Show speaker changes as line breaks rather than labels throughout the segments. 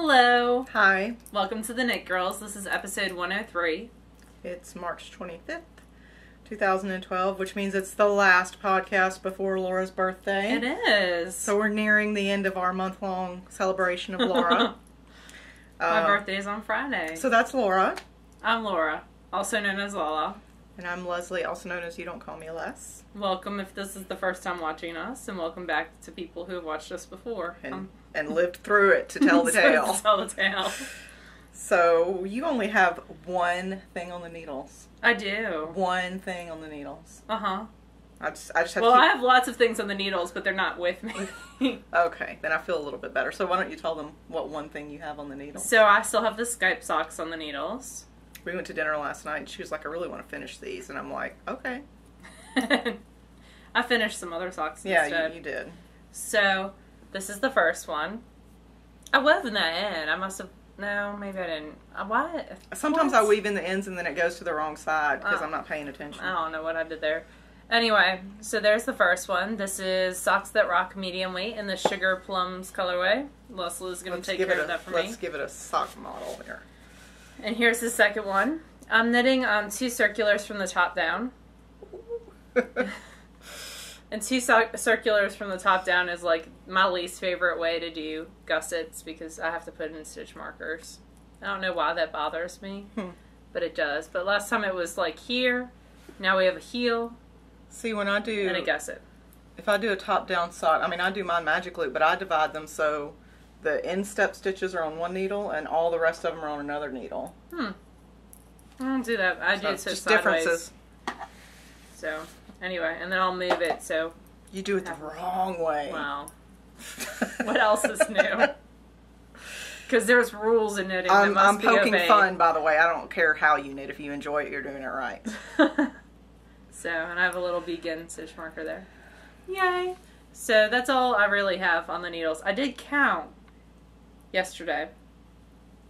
Hello.
Hi.
Welcome to the Knit Girls. This is episode 103.
It's March 25th, 2012, which means it's the last podcast before Laura's birthday.
It is.
So we're nearing the end of our month-long celebration of Laura.
My birthday is on Friday.
So that's Laura.
I'm Laura, also known as Lala.
And I'm Leslie, also known as You Don't Call Me Les.
Welcome if this is the first time watching us, and welcome back to people who have watched us before.
And lived through it to tell the tale.
To tell the tale.
So you only have one thing on the needles.
I do.
One thing on the needles.
Uh-huh.
I just have
Well, I have lots of things on the needles, but they're not with me.
Okay, then I feel a little bit better. So why don't you tell them what one thing you have on the needles?
So I still have the Skype socks on the needles.
We went to dinner last night, and she was like, I really want to finish these. And I'm like, okay.
I finished some other socks
instead.
instead.
You did.
So, this is the first one. I wove in that end. I must have... No, maybe I didn't. What?
Sometimes I weave in the ends and then it goes to the wrong side because I'm not paying attention.
I don't know what I did there. Anyway, so there's the first one. This is Socks That Rock medium weight in the Sugar Plums colorway. Leslie's going to take care of that for me.
Let's give it a sock model here.
And here's the second one. I'm knitting on 2 circulars from the top down. And 2 circulars from the top down is like my least favorite way to do gussets because I have to put in stitch markers. I don't know why that bothers me, but it does. But last time it was like here. Now we have a heel.
See, when I do...
And a gusset.
If I do a top down sock, I mean I do mine magic loop, but I divide them so the instep stitches are on one needle and all the rest of them are on another needle.
I don't do that. I do it so
just
sideways.
differences.
So, anyway, and then I'll move it so...
You do it the wrong way.
Wow. What else is new? Because there's rules in knitting that
I'm
must be
poking
obeyed.
fun, by the way. I don't care how you knit. If you enjoy it, you're doing it right.
So, and I have a little begin stitch marker there. Yay! So, that's all I really have on the needles. I did count yesterday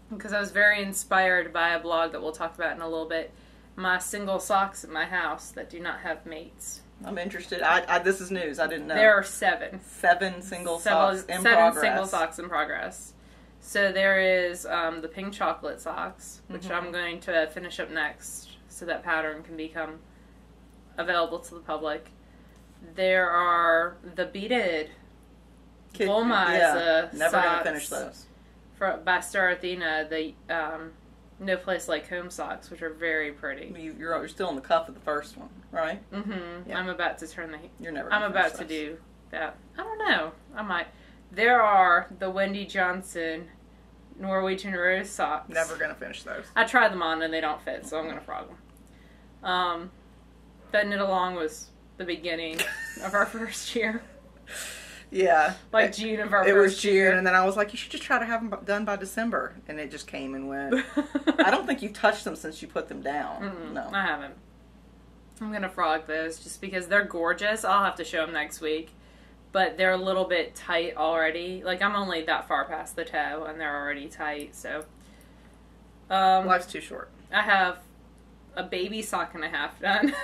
because I was very inspired by a blog that we'll talk about in a little bit. My single socks at my house that do not have mates.
I'm interested. This is news. I didn't know.
There are 7.
7 single socks in progress.
7 single socks in progress. So there is the pink chocolate socks, which I'm going to finish up next so that pattern can become available to the public. There are the beaded Volmaiza
never
socks
going to finish those.
by Starathena, the No Place Like Home socks, which are very pretty.
You're still in the cuff of the first one, right?
Mm-hmm.
Yeah.
I'm about to turn the...
You're never
I'm about to do that. I don't know. I might. There are the Wendy Johnson Norwegian Rose socks.
Never going to finish those.
I tried them on and they don't fit, so I'm going to frog them. That knit along was the beginning of our first year.
Yeah.
Like June of our
first year. It was June,
year.
And then I was like, you should just try to have them done by December. And it just came and went. I don't think you've touched them since you put them down. No.
I haven't. I'm going to frog those just because they're gorgeous. I'll have to show them next week. But they're a little bit tight already. Like, I'm only that far past the toe, and they're already tight, so...
Life's too short.
I have a baby sock and a half done.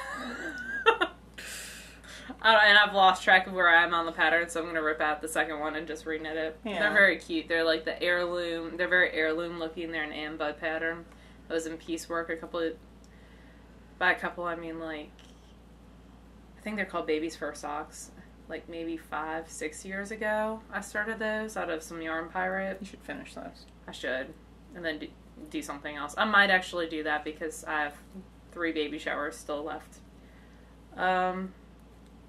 And I've lost track of where I am on the pattern, so I'm going to rip out the second one and just reknit it. Yeah. They're very cute. They're like the heirloom. They're very heirloom looking. They're an Ambud pattern. I was in piecework by a couple, I mean like... I think they're called Baby's Fur Socks. Like maybe 5-6 years ago, I started those out of some Yarn Pirate.
You should finish those.
I should. And then do something else. I might actually do that because I have 3 baby showers still left.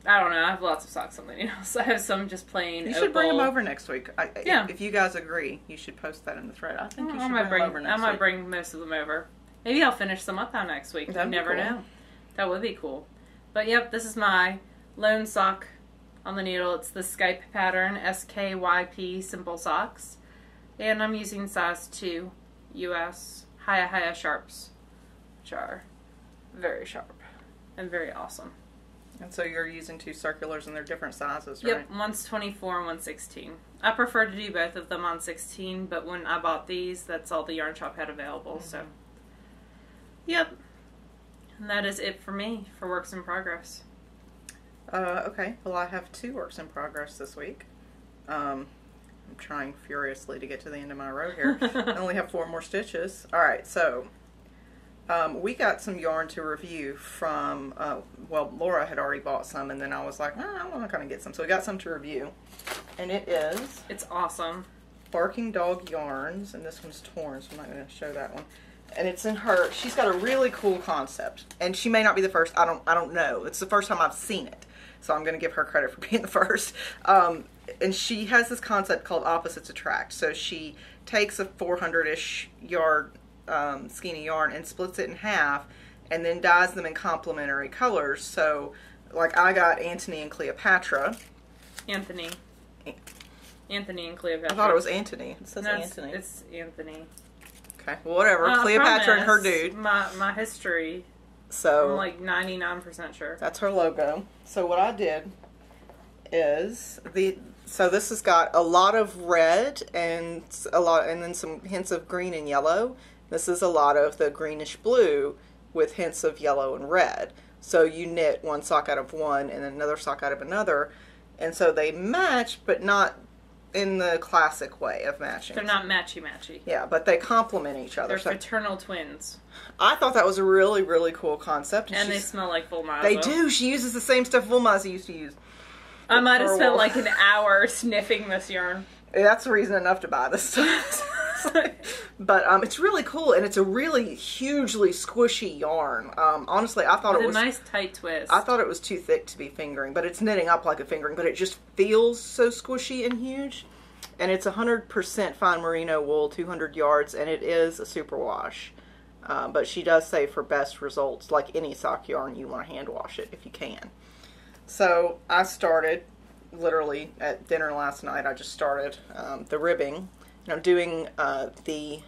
I don't know. I have lots of socks on the needles. I have some just plain
You should bring them over next week.
Yeah.
If you guys agree, you should post that in the thread. I think you should bring them over next week.
I might bring most of them over. Maybe I'll finish some up now next week.
That'd
you never know. That would be cool. But yep, this is my lone sock on the needle. It's the Skype pattern, SKYP Simple Socks. And I'm using size 2 US Haya Sharps, which are very sharp and very awesome.
And so you're using 2 circulars and they're different sizes, right?
Yep, one's 24 and one's 16. I prefer to do both of them on 16, but when I bought these, that's all the yarn shop had available, so. Yep. And that is it for me for works in progress.
Okay, well I have 2 works in progress this week. I'm trying furiously to get to the end of my row here. I only have 4 more stitches. Alright, so we got some yarn to review from, well, Laura had already bought some, and then I was like, I'm not going to get some. So we got some to review. And it is...
It's awesome.
Barking Dog Yarns, and this one's torn, so I'm not going to show that one. And it's in her... She's got a really cool concept. And she may not be the first. I don't know. It's the first time I've seen it. So I'm going to give her credit for being the first. And she has this concept called Opposites Attract. So she takes a 400-ish yard skein of yarn and splits it in half and then dyes them in complementary colors. So, like, I got Antony and Cleopatra.
Anthony and Cleopatra.
I thought it was Antony. It says
no,
Antony.
It's Anthony.
Okay, well, whatever. Cleopatra and her dude.
My history.
So
I'm like 99% sure.
That's her logo. So what I did is so this has got a lot of red and then some hints of green and yellow. This is a lot of the greenish blue with hints of yellow and red. So you knit one sock out of one and another sock out of another. And so they match, but not in the classic way of matching.
They're not matchy-matchy.
Yeah, but they complement each other.
They're fraternal twins.
I thought that was a really, really cool concept.
And they smell like Fulmaza.
They do. She uses the same stuff Fulmaza used to use.
I might have spent like an hour sniffing this yarn.
That's reason enough to buy this stuff. But it's really cool, and it's a really hugely squishy yarn. Honestly, I thought it was
a nice tight twist.
I thought it was too thick to be fingering, but it's knitting up like a fingering, but it just feels so squishy and huge. And it's 100% fine merino wool, 200 yards, and it is a superwash. But she does say for best results, like any sock yarn, you want to hand wash it if you can. So I started literally at dinner last night. I just started the ribbing. And I'm doing the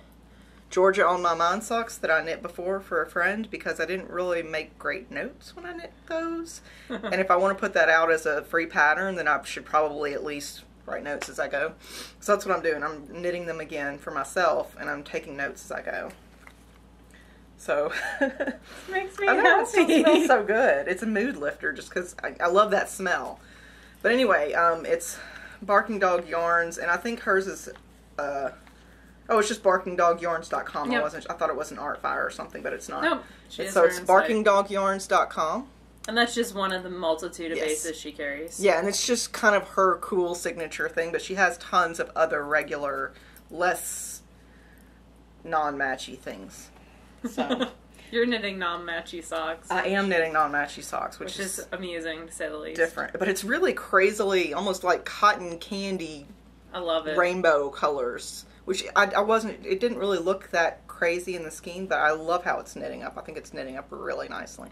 Georgia on My Mind socks that I knit before for a friend because I didn't really make great notes when I knit those. And if I want to put that out as a free pattern, then I should probably at least write notes as I go. So that's what I'm doing. I'm knitting them again for myself, and I'm taking notes as I go. So
makes me
happy. It smells so good. It's a mood lifter just because I love that smell. But anyway, it's Barking Dog Yarns, and I think hers is it's just barkingdogyarns.com.
Yep.
I thought it was an art fire or something, but it's not.
Nope.
So it's barkingdogyarns.com.
And that's just one of the multitude of bases she carries.
Yeah, and it's just kind of her cool signature thing, but she has tons of other regular, less non-matchy things. So
You're knitting non-matchy socks.
I am knitting non-matchy socks, which
is amusing to say the least.
Different, but it's really crazily, almost like cotton candy.
I love it.
Rainbow colors, which I wasn't. It didn't really look that crazy in the skein, but I love how it's knitting up. I think it's knitting up really nicely,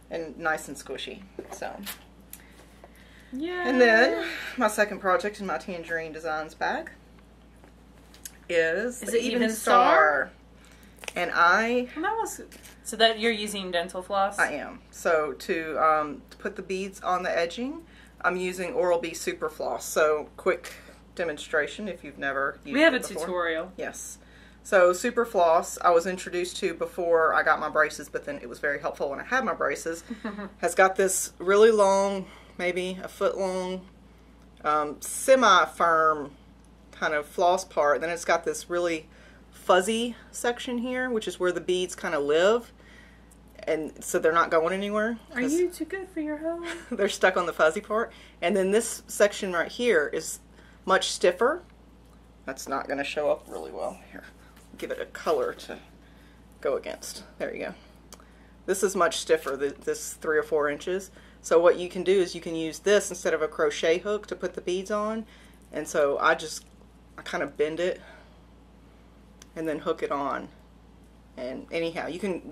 and nice and squishy. So.
Yeah.
And then my second project in my Tangerine Designs bag is the Even Star. And
so that you're using dental floss?
I am. So to put the beads on the edging, I'm using Oral-B Super Floss. So quick demonstration if you've never used it before.
We have a tutorial.
Yes. So Super Floss I was introduced to before I got my braces, but then it was very helpful when I had my braces. Has got this really long, maybe a foot long, semi-firm kind of floss part. Then it's got this really fuzzy section here, which is where the beads kind of live, and so they're not going anywhere.
Are you too good for your home?
They're stuck on the fuzzy part. And then this section right here is much stiffer. That's not going to show up really well. Here, give it a color to go against. There you go. This is much stiffer, this 3 or 4 inches. So what you can do is you can use this instead of a crochet hook to put the beads on. And so I kind of bend it and then hook it on. And anyhow,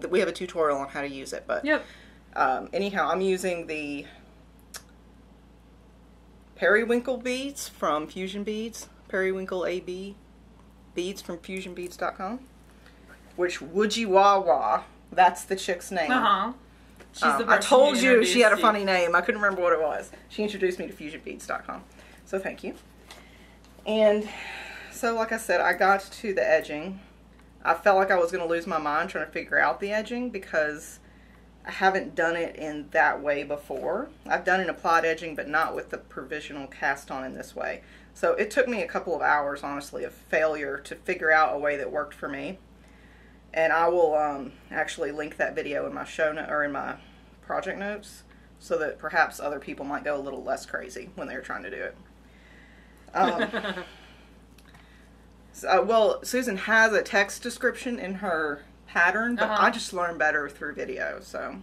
we have a tutorial on how to use it, but
yep.
Anyhow, I'm using the periwinkle beads from Fusion Beads, periwinkle AB beads from fusionbeads.com, which Woodgie Wawa, that's the chick's name. She's the person I told you she had a funny name. I couldn't remember what it was. She introduced me to fusionbeads.com, so thank you. And so, like I said, I got to the edging. I felt like I was going to lose my mind trying to figure out the edging because I haven't done it in that way before. I've done an applied edging, but not with the provisional cast on in this way. So it took me a couple of hours, honestly, of failure to figure out a way that worked for me. And I will actually link that video in my show note or in my project notes, so that perhaps other people might go a little less crazy when they're trying to do it. Well, Susan has a text description in her pattern, but I just learned better through video. So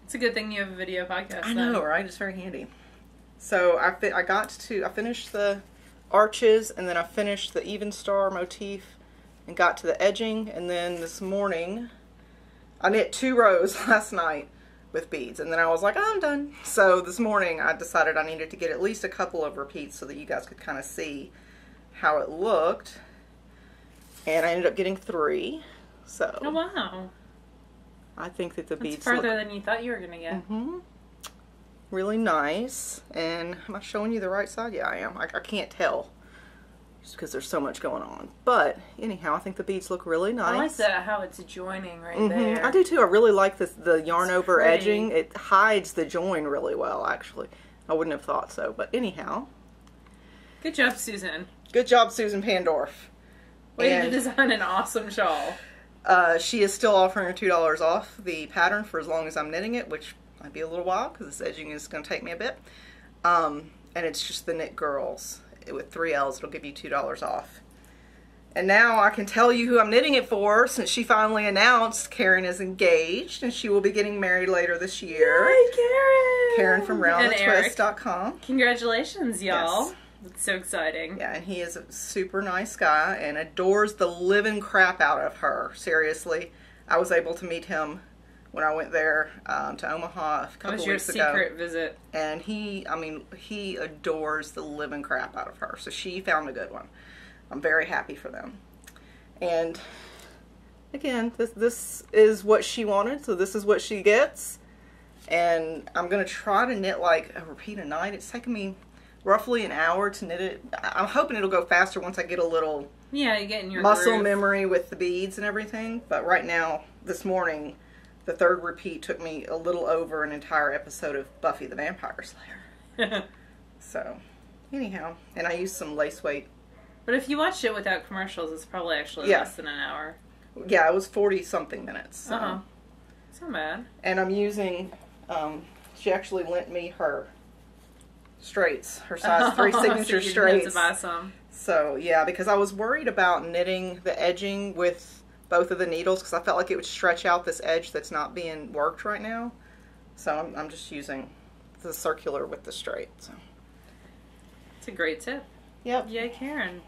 it's a good thing you have a video podcast.
I know, right? It's very handy. So I finished the arches, and then I finished the even star motif and got to the edging, and then this morning I knit 2 rows last night with beads, and then I was like, I'm done. So this morning I decided I needed to get at least a couple of repeats so that you guys could kind of see how it looked, and I ended up getting 3. So
oh wow,
I think that the beads
further than you thought you were gonna get.
Really nice. And am I showing you the right side? Yeah, I am. I can't tell just because there's so much going on. But anyhow, I think the beads look really nice.
I like that, how it's joining right there.
I do too. I really like the yarn over edging. It hides the join really well, actually. I wouldn't have thought so. But anyhow.
Good job, Susan.
Good job, Susan Pandorf.
Way to design an awesome shawl.
She is still offering her $2 off the pattern for as long as I'm knitting it, which might be a little while because this edging is going to take me a bit. And it's just TheKnitGirlls. With 3 L's, it'll give you $2 off. And now I can tell you who I'm knitting it for, since she finally announced Karen is engaged, and she will be getting married later this year.
Yay, Karen!
Karen from roundthetwist.com.
Congratulations, y'all.
Yes.
It's so exciting.
Yeah, and he is a super nice guy and adores the living crap out of her. Seriously, I was able to meet him when I went there to Omaha a couple weeks ago.
That was your secret visit.
And he adores the living crap out of her. So she found a good one. I'm very happy for them. And again, this is what she wanted, so this is what she gets. And I'm going to try to knit like a repeat a night. It's taking me roughly an hour to knit it. I'm hoping it'll go faster once I get a little
you get in your
muscle
groove.
memory with the beads and everything. But right now, this morning, the 3rd repeat took me a little over an entire episode of Buffy the Vampire Slayer. So, anyhow, and I used some lace weight.
But if you watched it without commercials, it's probably actually less than an hour.
Yeah, it was 40-something minutes. So.
It's not bad.
And I'm using, she actually lent me her straights, her size 3 signature
so
straights.
To buy some.
So, yeah, because I was worried about knitting the edging with both of the needles because I felt like it would stretch out this edge that's not being worked right now. So I'm just using the circular with the straight. So.
It's a great tip.
Yep.
Yay, Karen.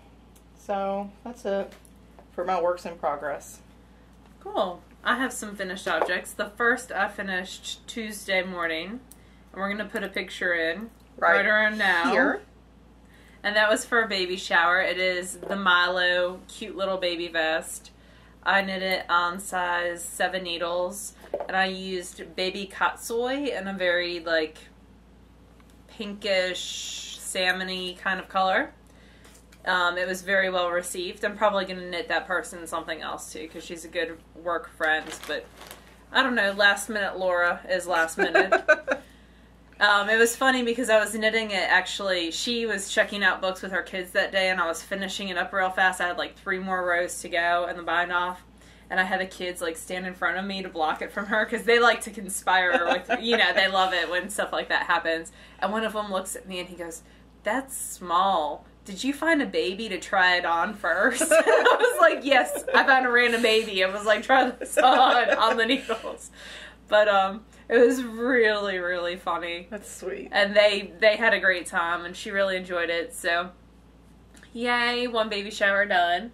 So that's it for my works in progress.
Cool. I have some finished objects. The first I finished Tuesday morning, and we're going to put a picture in right around now.
Here.
And that was for a baby shower. It is the Milo cute little baby vest. I knit it on size 7 needles, and I used baby katsoi in a very like pinkish salmon-y kind of color. It was very well received. I'm probably going to knit that person something else too, because she's a good work friend, but I don't know, last minute Laura is last minute. It was funny because I was knitting it, actually, she was checking out books with her kids that day, and I was finishing it up real fast. I had like 3 more rows to go and the bind off, and I had the kids like stand in front of me to block it from her, because they like to conspire with, they love it when stuff like that happens. And one of them looks at me and he goes, "That's small. Did you find a baby to try it on first?" And I was like, "Yes, I found a random baby." I was like, "Try this on the needles." But it was really, really funny.
That's sweet.
And they had a great time, and she really enjoyed it. So, yay, 1 baby shower done.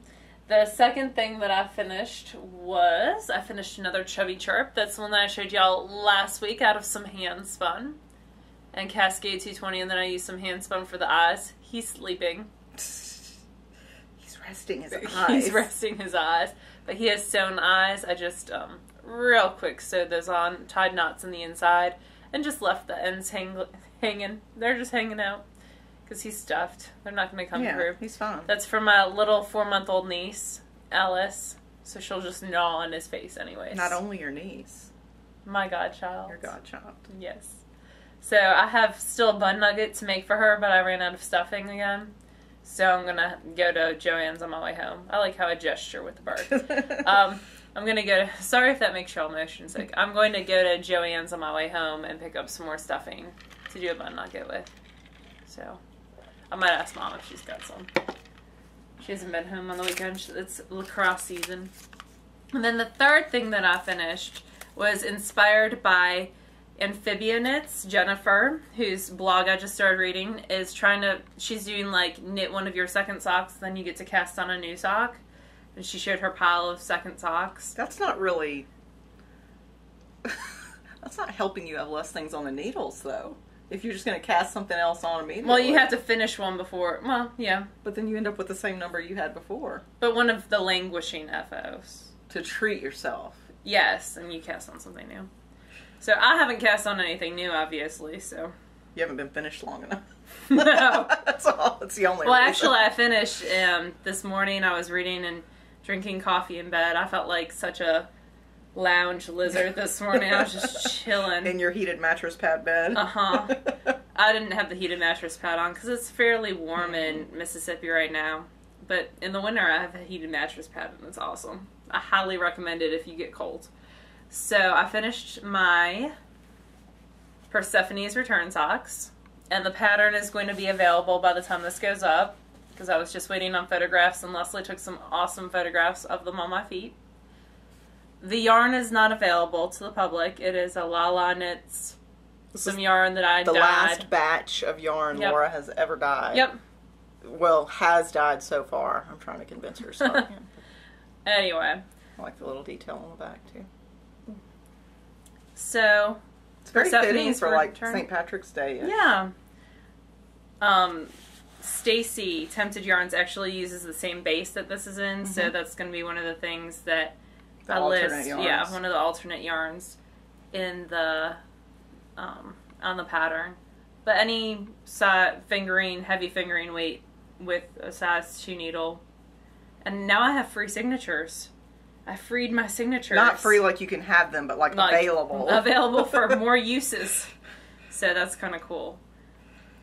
The second thing that I finished was, I finished another Chubby Chirp. That's the one that I showed y'all last week out of some hand spun. And Cascade 220, and then I used some hand spun for the eyes. He's sleeping.
He's resting his eyes.
He's resting his eyes. But he has sewn eyes. I just, real quick sewed those on, tied knots on the inside, and just left the ends hanging. They're just hanging out. Because he's stuffed. They're not going to come through.
He's fine.
That's for my little 4-month-old niece, Alice. So she'll just gnaw on his face anyways.
Not only your niece.
My godchild.
Your godchild.
Yes. So I have still a bun nugget to make for her, but I ran out of stuffing again. So I'm going to go to Joann's on my way home. I like how I gesture with the bird. I'm going to go to... Sorry if that makes y'all motion sick. I'm going to go to Joann's on my way home and pick up some more stuffing to do a bun nugget with. So I might ask Mom if she's got some. She hasn't been home on the weekend. It's lacrosse season. And then the third thing that I finished was inspired by Amphibianits. Jennifer, whose blog I just started reading, is she's doing like knit one of your second socks, then you get to cast on a new sock. And she showed her pile of second socks.
That's not really... That's not helping you have less things on the needles, though. If you're just going to cast something else on immediately.
Well, you have to finish one before... Well, yeah.
But then you end up with the same number you had before.
But one of the languishing FOs.
To treat yourself.
Yes, and you cast on something new. So I haven't cast on anything new, obviously, so...
You haven't been finished long enough.
No.
That's all. That's the only
Well,
reason.
actually, I finished this morning. I was reading and drinking coffee in bed. I felt like such a lounge lizard this morning. I was just chilling.
In your heated mattress pad bed?
Uh-huh. I didn't have the heated mattress pad on because it's fairly warm in Mississippi right now. But in the winter, I have a heated mattress pad, and it's awesome. I highly recommend it if you get cold. So I finished my Persephone's Return socks, and the pattern is going to be available by the time this goes up, because I was just waiting on photographs, and Leslie took some awesome photographs of them on my feet. The yarn is not available to the public. It is a Lala Knits, some yarn that I dyed.
The last batch of yarn Laura has ever dyed.
Yep.
Well, has dyed so far. I'm trying to convince her. So.
Anyway.
I like the little detail on the back, too.
So,
it's very fitting for like St. Patrick's Day.
Yeah. Stacy Tempted Yarns actually uses the same base that this is in, so that's going to be one of the things that I list.
Yarns.
Yeah, one of the alternate yarns in the on the pattern. But any heavy fingering weight with a size 2 needle, and now I have free signatures. I freed my signatures.
Not free like you can have them, but like available.
Available for more uses. So that's kind of cool.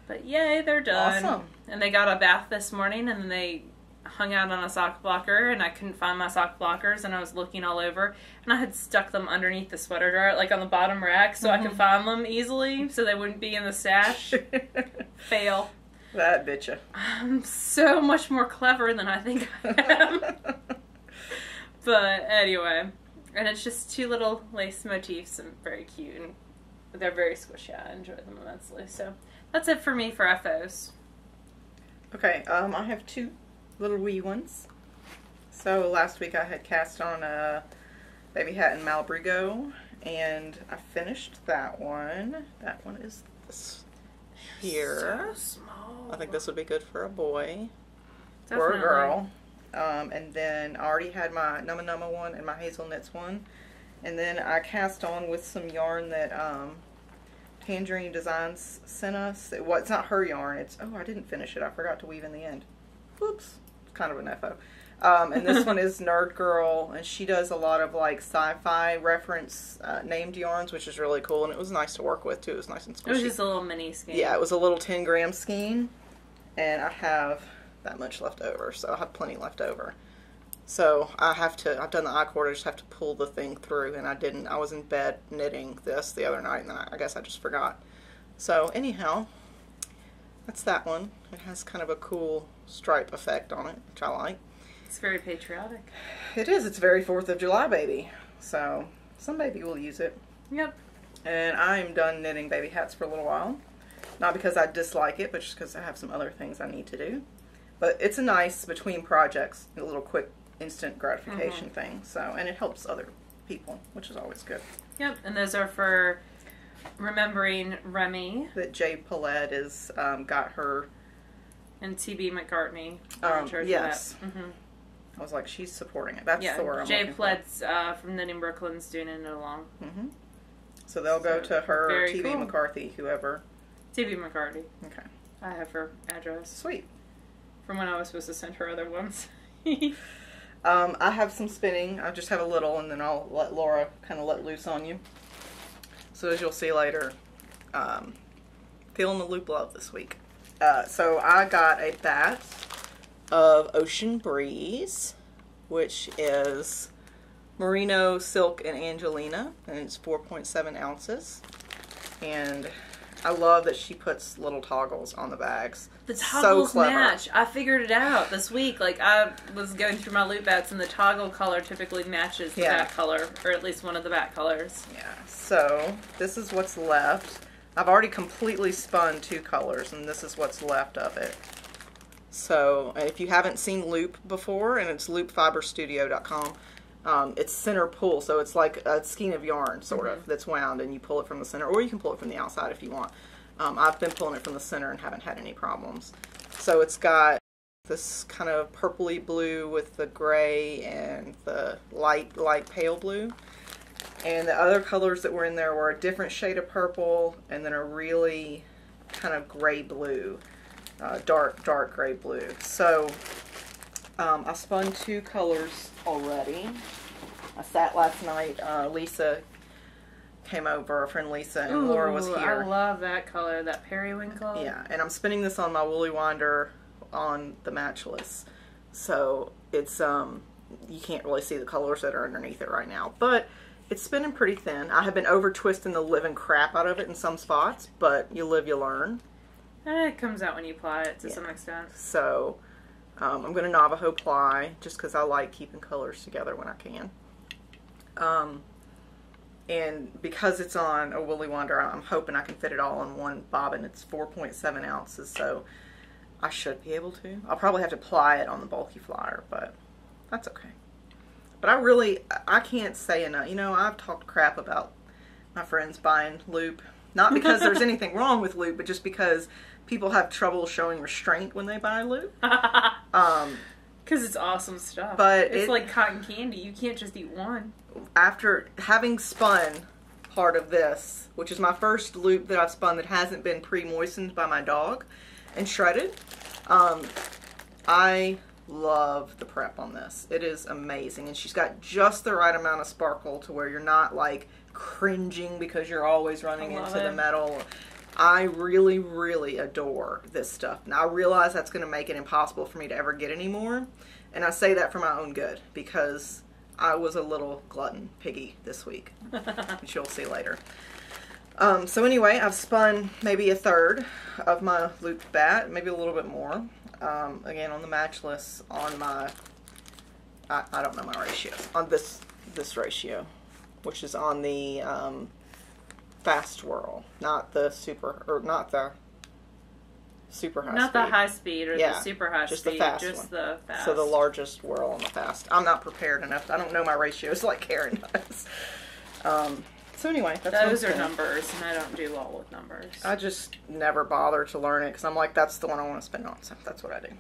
But yay, they're done.
Awesome.
And they got a bath this morning, and then they hung out on a sock blocker, and I couldn't find my sock blockers, and I was looking all over, and I had stuck them underneath the sweater dryer, like on the bottom rack, so I could find them easily, so they wouldn't be in the stash. Fail.
That bitcha.
I'm so much more clever than I think I am. But anyway, and it's just 2 little lace motifs and very cute, and they're very squishy. I enjoy them immensely. So that's it for me for FOs.
Okay, I have 2 little wee ones. So last week I had cast on a baby hat in Malbrigo, and I finished that one. That one is this here.
So small.
I think this would be good for a boy.
Definitely.
Or a girl. And then I already had my Numma Numma one and my Hazel Knits one. And then I cast on with some yarn that Tangerine Designs sent us. It's not her yarn. I didn't finish it. I forgot to weave in the end. Whoops. It's kind of an FO. And this one is Nerd Girl, and she does a lot of like sci-fi reference named yarns, which is really cool. And it was nice to work with too. It was nice and squishy.
It was just a little mini skein.
Yeah, it was a little 10-gram skein, and I have that much left over, so I have plenty left over. So I've done the I-cord, I just have to pull the thing through, and I didn't. I was in bed knitting this the other night, and I guess I just forgot. So anyhow, that's that one. It has kind of a cool stripe effect on it, which I like.
It's very patriotic.
It is. It's very 4th of July baby, so some baby will use it.
Yep.
And I'm done knitting baby hats for a little while. Not because I dislike it, but just because I have some other things I need to do. But it's a nice between projects, a little quick instant gratification thing. So, and it helps other people, which is always good.
Yep, and those are for remembering Remy.
That Jay Paulette is got her.
And T.B. McCartney.
Yes. I was like, she's supporting it. That's the word I'm
Jay
looking
Pled's from Knitting Brooklyn's doing it along.
So they'll go to her, T.B.
cool.
McCarthy, whoever.
T.B. McCarthy.
Okay.
I have her address.
Sweet.
From when I was supposed to send her other ones.
I have some spinning. I just have a little, and then I'll let Laura kind of let loose on you. So as you'll see later, feeling the loop love this week. So I got a bat of Ocean Breeze, which is merino, silk, and Angelina, and it's 4.7 ounces. And I love that she puts little toggles on the bags.
The toggles match. I figured it out this week. Like, I was going through my loop bats, and the toggle color typically matches the bat color, or at least one of the bat colors.
Yeah, so this is what's left. I've already completely spun 2 colors, and this is what's left of it. So, if you haven't seen loop before, and it's loopfiberstudio.com, it's center pull, so it's like a skein of yarn, sort of, that's wound, and you pull it from the center, or you can pull it from the outside if you want. I've been pulling it from the center and haven't had any problems. So it's got this kind of purpley blue with the gray and the light pale blue. And the other colors that were in there were a different shade of purple and then a really kind of gray blue, dark gray blue. So I spun 2 colors already. I sat last night. Lisa came over, our friend Lisa, and Laura was here.
I love that color, that periwinkle.
Yeah, and I'm spinning this on my Woolly Winder on the matchless. So it's, you can't really see the colors that are underneath it right now. But it's spinning pretty thin. I have been over twisting the living crap out of it in some spots, but you live, you learn.
It comes out when you apply it to some extent.
So I'm going to Navajo ply just because I like keeping colors together when I can. And because it's on a Woolly Winder, I'm hoping I can fit it all in one bobbin. It's 4.7 ounces, so I should be able to. I'll probably have to ply it on the bulky flyer, but that's okay. But I can't say enough. You know, I've talked crap about my friends buying loop. Not because there's anything wrong with loop, but just because people have trouble showing restraint when they buy loop.
Because it's awesome stuff.
But
it's like cotton candy. You can't just eat one.
After having spun part of this, which is my first loop that I've spun that hasn't been pre-moistened by my dog and shredded, I love the prep on this. It is amazing. And she's got just the right amount of sparkle to where you're not like cringing because you're always running into the metal. I really, really adore this stuff. Now, I realize that's going to make it impossible for me to ever get any more. And I say that for my own good because I was a little glutton piggy this week, which you'll see later. So anyway, I've spun maybe a third of my looped bat, maybe a little bit more. Again, on the matchless, on my, I don't know my ratios, on this ratio, which is on the fast whirl, not the super high
not
speed.
the high speed or the super high
just
speed,
the fast
just
one.
the fast.
So the largest whirl on the fast. I'm not prepared enough. I don't know my ratios like Karen does. So anyway,
those are numbers, and I don't do well with numbers.
I just never bother to learn it because I'm like, that's the one I want to spin on. So that's what I do.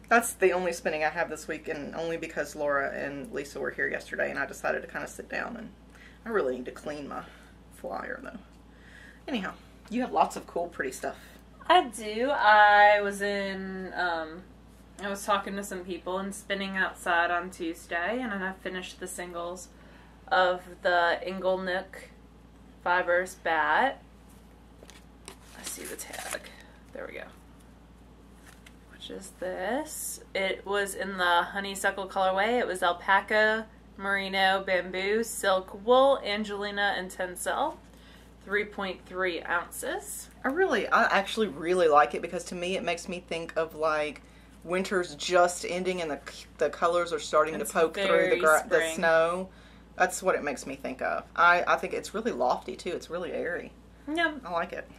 That's the only spinning I have this week, and only because Laura and Lisa were here yesterday, and I decided to kind of sit down, and I really need to clean my flyer though. Anyhow, you have lots of cool, pretty stuff.
I do. I was talking to some people and spinning outside on Tuesday, and then I finished the singles of the Inglenook Fibers bat. I see the tag. There we go. Which is this. It was in the honeysuckle colorway. It was alpaca, merino, bamboo, silk, wool, Angelina, and tencel. 3.3 ounces.
I actually really like it because to me it makes me think of like winter's just ending and the colors are starting to poke through the snow. That's what it makes me think of. I think it's really lofty too. It's really airy.
Yeah.
I like it.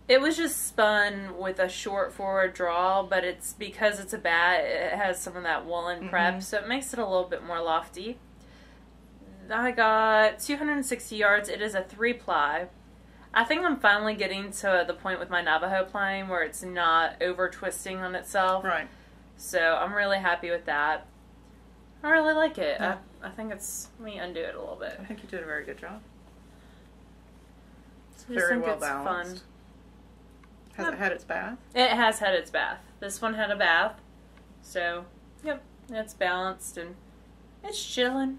It was just spun with a short forward draw, but it's because it's a bat, it has some of that woolen prep, so it makes it a little bit more lofty. I got 260 yards. It is a 3-ply. I think I'm finally getting to the point with my Navajo plying where it's not over twisting on itself.
Right.
So I'm really happy with that. I really like it. Yeah. I think it's, let me undo it a little bit.
I think you did a very good job. It's
very well balanced. Fun.
Has it had its bath?
It has had its bath. This one had a bath. So, yep, it's balanced and it's chilling.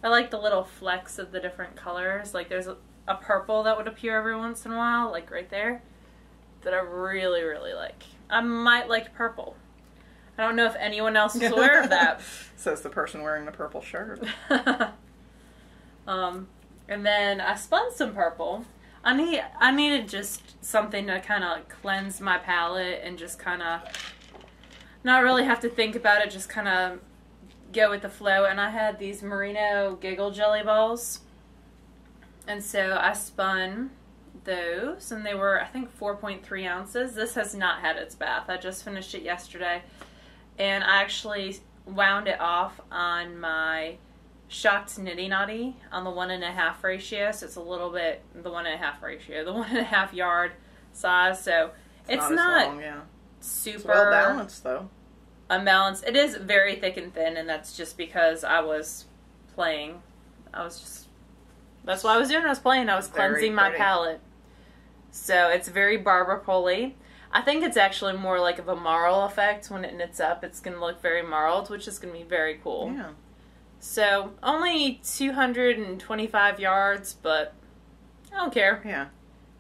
I like the little flecks of the different colors. Like there's a purple that would appear every once in a while, like right there. that I really, really like. I might like purple. I don't know if anyone else is aware of that.
Says the person wearing the purple shirt.
And then I spun some purple. I needed just something to kind of cleanse my palette and just kind of not really have to think about it, just kind of go with the flow. And I had these merino giggle jelly balls. And so I spun those, and they were, I think, 4.3 ounces. This has not had its bath. I just finished it yesterday. And I actually wound it off on my Shocked Nitty Notty on the 1.5 ratio. So it's a little bit, the 1.5 ratio, the 1.5 yard size. So it's not
long, yeah.
super
it's well balanced, though.
Unbalanced. It is very thick and thin, and that's just because I was playing. That's what I was doing. I was playing. I was cleansing my palette. So it's very Barbara Poli. I think it's actually more like of a marl effect. When it knits up, it's going to look very marled, which is going to be very cool.
Yeah.
So only 225 yards, but I don't care.
Yeah.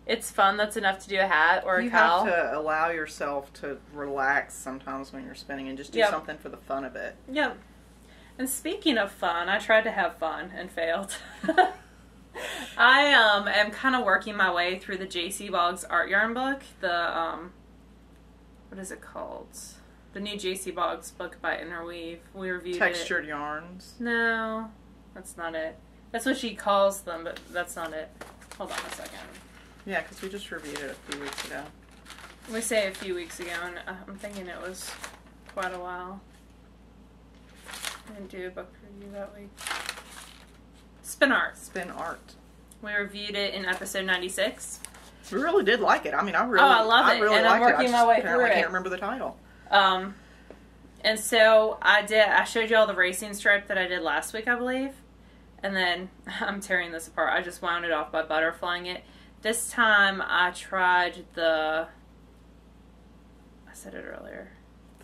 It's fun. That's enough to do a hat or a cowl.
You have to allow yourself to relax sometimes when you're spinning and just do something for the fun of it.
Yep. And speaking of fun, I tried to have fun and failed. I am kind of working my way through the J.C. Boggs art yarn book. The, what is it called? The new J.C. Boggs book by Interweave. We reviewed
Textured yarns?
No, that's not it. That's what she calls them, but that's not it. Hold on a second.
Yeah, because we just reviewed it a few weeks ago.
We say a few weeks ago, and I'm thinking it was quite a while. I didn't do a book review that week. Spin Art.
Spin Art.
We reviewed it in episode 96.
We really did like it. I mean, I
love it.
Really
and I'm working my way through it.
I can't remember the title.
And so I showed you all the racing stripe that I did last week, I believe. And then I'm tearing this apart. I just wound it off by butterflying it. This time I tried I said it earlier.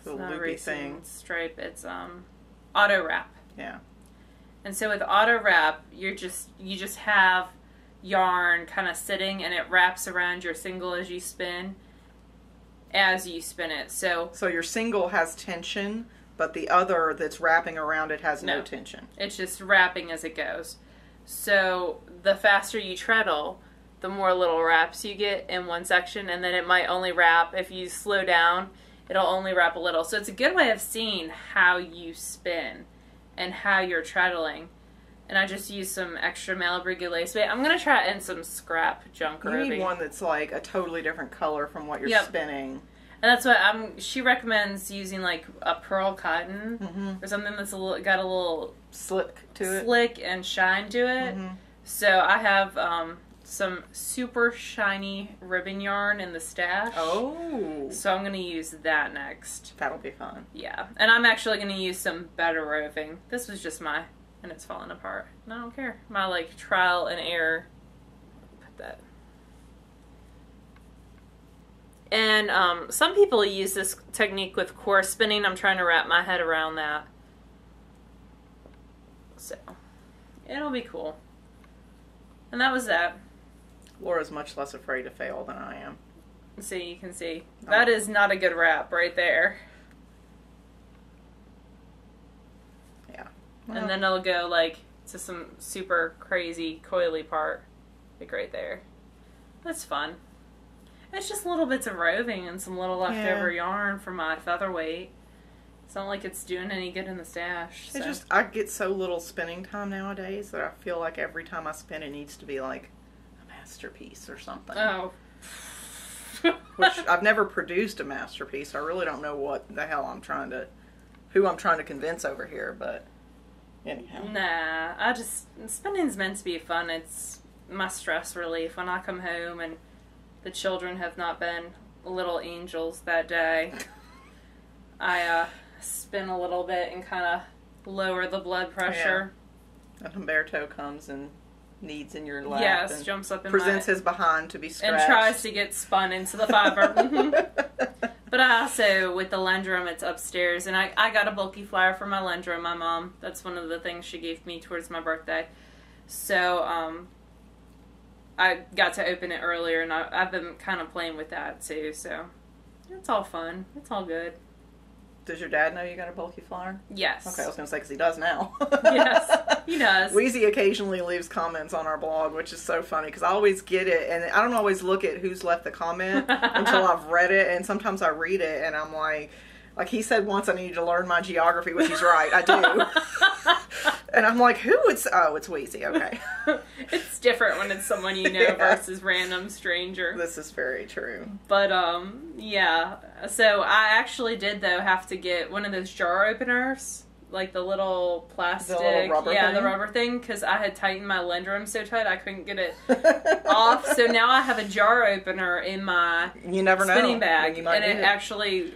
The loopy thing.
Stripe. It's auto wrap.
Yeah.
And so with auto wrap, you just have yarn kind of sitting, and it wraps around your single as you spin it. So
your single has tension, but the other that's wrapping around it has no tension.
It's just wrapping as it goes. So the faster you treadle, the more little wraps you get in one section, and then it might only wrap, if you slow down, it'll only wrap a little. So it's a good way of seeing how you spin and how you're treadling. And I just used some extra Malibu lace bait. I'm going to try in some scrap junk
roving. You need one that's like a totally different color from what you're spinning.
And that's what she recommends using, like a pearl cotton or something that's got a little
slick
and shine to it. So I have some super shiny ribbon yarn in the stash.
Oh.
So I'm going to use that next.
That'll be fun.
Yeah. And I'm actually going to use some better roving. This was just and it's falling apart. And I don't care. My, like, trial and error. Put that. And some people use this technique with core spinning. I'm trying to wrap my head around that. So, it'll be cool. And that was that.
Laura's much less afraid to fail than I am.
So you can see. That is not a good wrap right there.
Yeah.
Well, and then it'll go, like, to some super crazy coily part. Like right there. That's fun. It's just little bits of roving and some little leftover yarn for my featherweight. It's not like it's doing any good in the stash. So.
I get so little spinning time nowadays that I feel like every time I spin it needs to be like a masterpiece or something.
Oh.
Which I've never produced a masterpiece. I really don't know what the hell who I'm trying to convince over here, but anyhow.
Nah, spinning's meant to be fun. It's my stress relief when I come home and the children have not been little angels that day. I spin a little bit and kind of lower the blood pressure.
Yeah. And Humberto comes and kneads in your lap.
Yes,
and
jumps up in
presents his behind to be scratched.
And tries to get spun into the fiber. But I also, with the Lendrum, it's upstairs. And I got a bulky flyer for my Lendrum, my mom. That's one of the things she gave me towards my birthday. So, I got to open it earlier, and I've been kind of playing with that too, so it's all fun. It's all good.
Does your dad know you got a bulky flower?
Yes.
Okay, I was going to say, because he does now.
Yes, he does.
Weezy occasionally leaves comments on our blog, which is so funny, because I always get it, and I don't always look at who's left the comment until I've read it, and sometimes I read it, and I'm like he said once I needed to learn my geography, which he's right, I do. And I'm like, who? It's Weezy, okay.
It's different when it's someone you know versus random stranger.
This is very true.
But, yeah. So I actually did, though, have to get one of those jar openers. Like the little plastic.
The little rubber thing?
The rubber thing. Because I had tightened my lindrum so tight I couldn't get it off. So now I have a jar opener in my spinning bag. And it actually...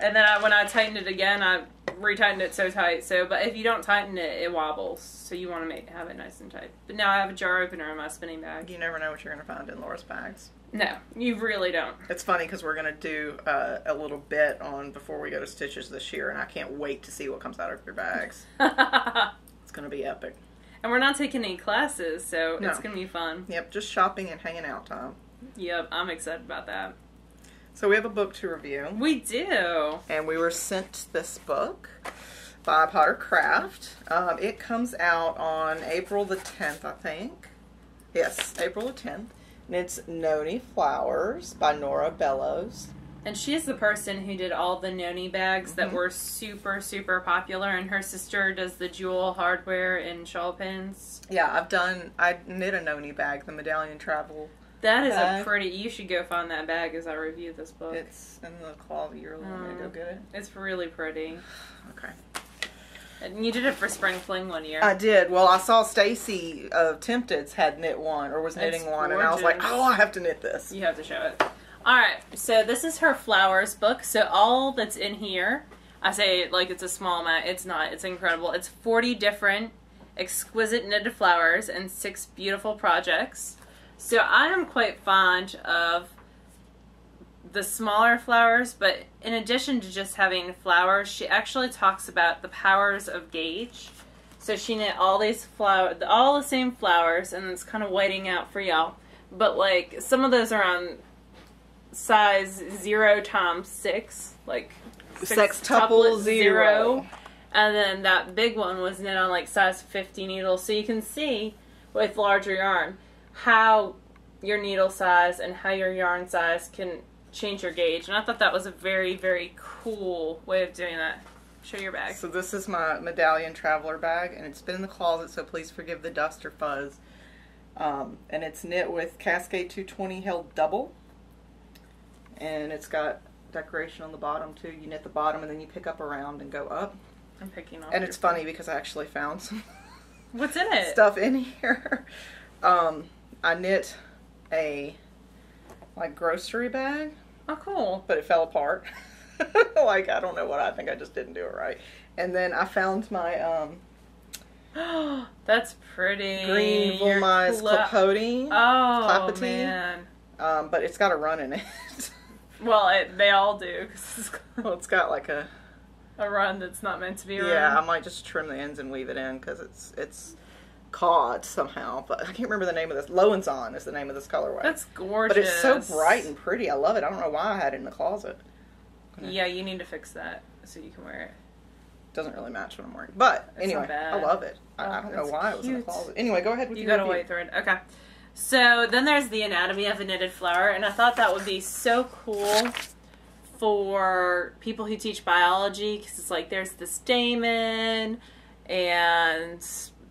And then when I tightened it again, I retightened it so tight. But if you don't tighten it, it wobbles. So you want to have it nice and tight. But now I have a jar opener in my spinning bag.
You never know what you're going to find in Laura's bags.
No, you really don't.
It's funny because we're going to do a little bit on before we go to Stitches this year, and I can't wait to see what comes out of your bags. It's going to be epic.
And we're not taking any classes, so it's going to be fun.
Yep, just shopping and hanging out time.
Yep, I'm excited about that.
So we have a book to review.
We do.
And we were sent this book by Potter Craft. It comes out on April the 10th, I think. Yes, April the 10th. And it's Noni Flowers by Nora Bellows.
And she's the person who did all the Noni bags that were super, super popular. And her sister does the jewel hardware and shawl pins.
Yeah, I knit a Noni bag, the Medallion Travel.
That is a pretty... You should go find that bag as I review this book.
It's in the closet. You're going to go get it?
It's really pretty.
Okay.
And you did it for Spring Fling one year.
I did. Well, I saw Stacy of Tempted's had knit one, or was knitting one, and I was like, oh, I have to knit this.
You have to show it. Alright, so this is her flowers book. So all that's in here, I say it like it's a small amount. It's not. It's incredible. It's 40 different exquisite knitted flowers and 6 beautiful projects. So I am quite fond of the smaller flowers, but in addition to just having flowers, she actually talks about the powers of gauge. So she knit all these flowers, all the same flowers, and it's kind of whiting out for y'all. But like some of those are on size 0 times 6, like
sextuple 0.
And then that big one was knit on like size 50 needles. So you can see with larger yarn how your needle size and how your yarn size can change your gauge. And I thought that was a very, very cool way of doing that. Show your bag.
So this is my Medallion Traveler bag, and it's been in the closet, so please forgive the dust or fuzz. And it's knit with Cascade 220 held double. And it's got decoration on the bottom, too. You knit the bottom, and then you pick up around and go up.
I'm picking off.
And it's funny because I actually found some
What's in it?
Stuff in here. I knit a grocery bag.
Oh, cool.
But it fell apart. Like, I don't know what, I think I just didn't do it right. And then I found my
that's pretty.
Green Vulmized Clapote.
Oh, man.
But it's got a run in it.
Well, they all do.
Well, it's got like a
run that's not meant to be a run.
Yeah, I might just trim the ends and weave it in because it's caught somehow. But I can't remember the name of this. Lowenson is the name of this colorway.
That's gorgeous.
But it's so bright and pretty. I love it. I don't know why I had it in the closet.
Yeah, you need to fix that so you can wear it.
Doesn't really match what I'm wearing. But
it's
anyway, I love it. I don't know why it was in the
cute.
closet. Anyway, go ahead with
you
your
got a white thread. Okay. So then there's the anatomy of a knitted flower, and I thought that would be so cool for people who teach biology, because it's like there's the stamen and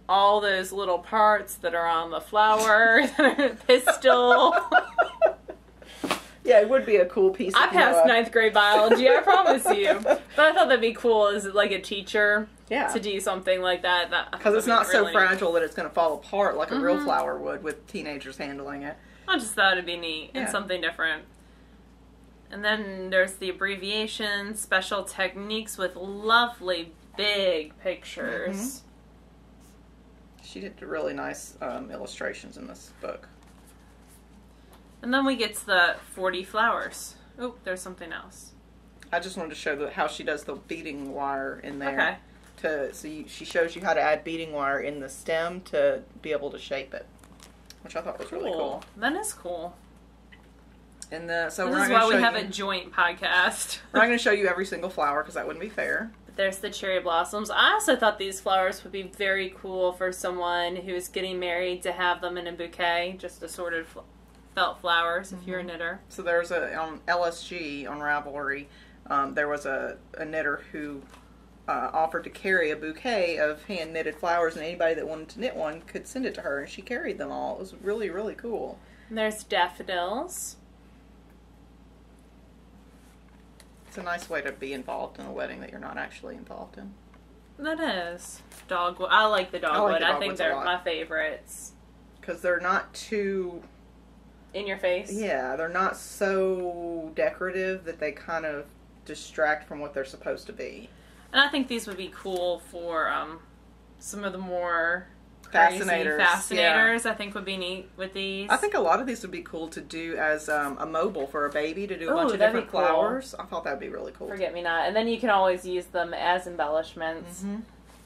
all those little parts that are on the flower, pistil.
Yeah, it would be a cool piece.
I passed 9th grade biology, I promise you. But I thought that'd be cool as like a teacher to do something like that.
Because it's not so fragile that it's going to fall apart like a real flower would with teenagers handling it.
I just thought it'd be neat and something different. And then there's the abbreviations, special techniques with lovely big pictures.
She did really nice illustrations in this book.
And then we get to the 40 flowers. Oh, there's something else.
I just wanted to show how she does the beading wire in there.
Okay.
She shows you how to add beading wire in the stem to be able to shape it. which I thought was really cool.
That is cool.
And so
this is why we have a joint podcast.
We're not going to show you every single flower because that wouldn't be fair.
But there's the cherry blossoms. I also thought these flowers would be very cool for someone who's getting married to have them in a bouquet, just assorted felt flowers if you're a knitter.
So there's on LSG on Ravelry, there was a knitter who offered to carry a bouquet of hand knitted flowers, and anybody that wanted to knit one could send it to her, and she carried them all. It was really, really cool.
And there's daffodils.
It's a nice way to be involved in a wedding that you're not actually involved in.
That is. Dogwood. I like the dogwood. I think they're my favorites.
Because they're not too...
in your face?
Yeah, they're not so decorative that they kind of distract from what they're supposed to be. And
I think these would be cool for some of the more fascinators.
Yeah.
I think would be neat with these.
I think a lot of these would be cool to do as a mobile for a baby to do a bunch of different flowers. I thought that would be really cool.
Forget me not. And then you can always use them as embellishments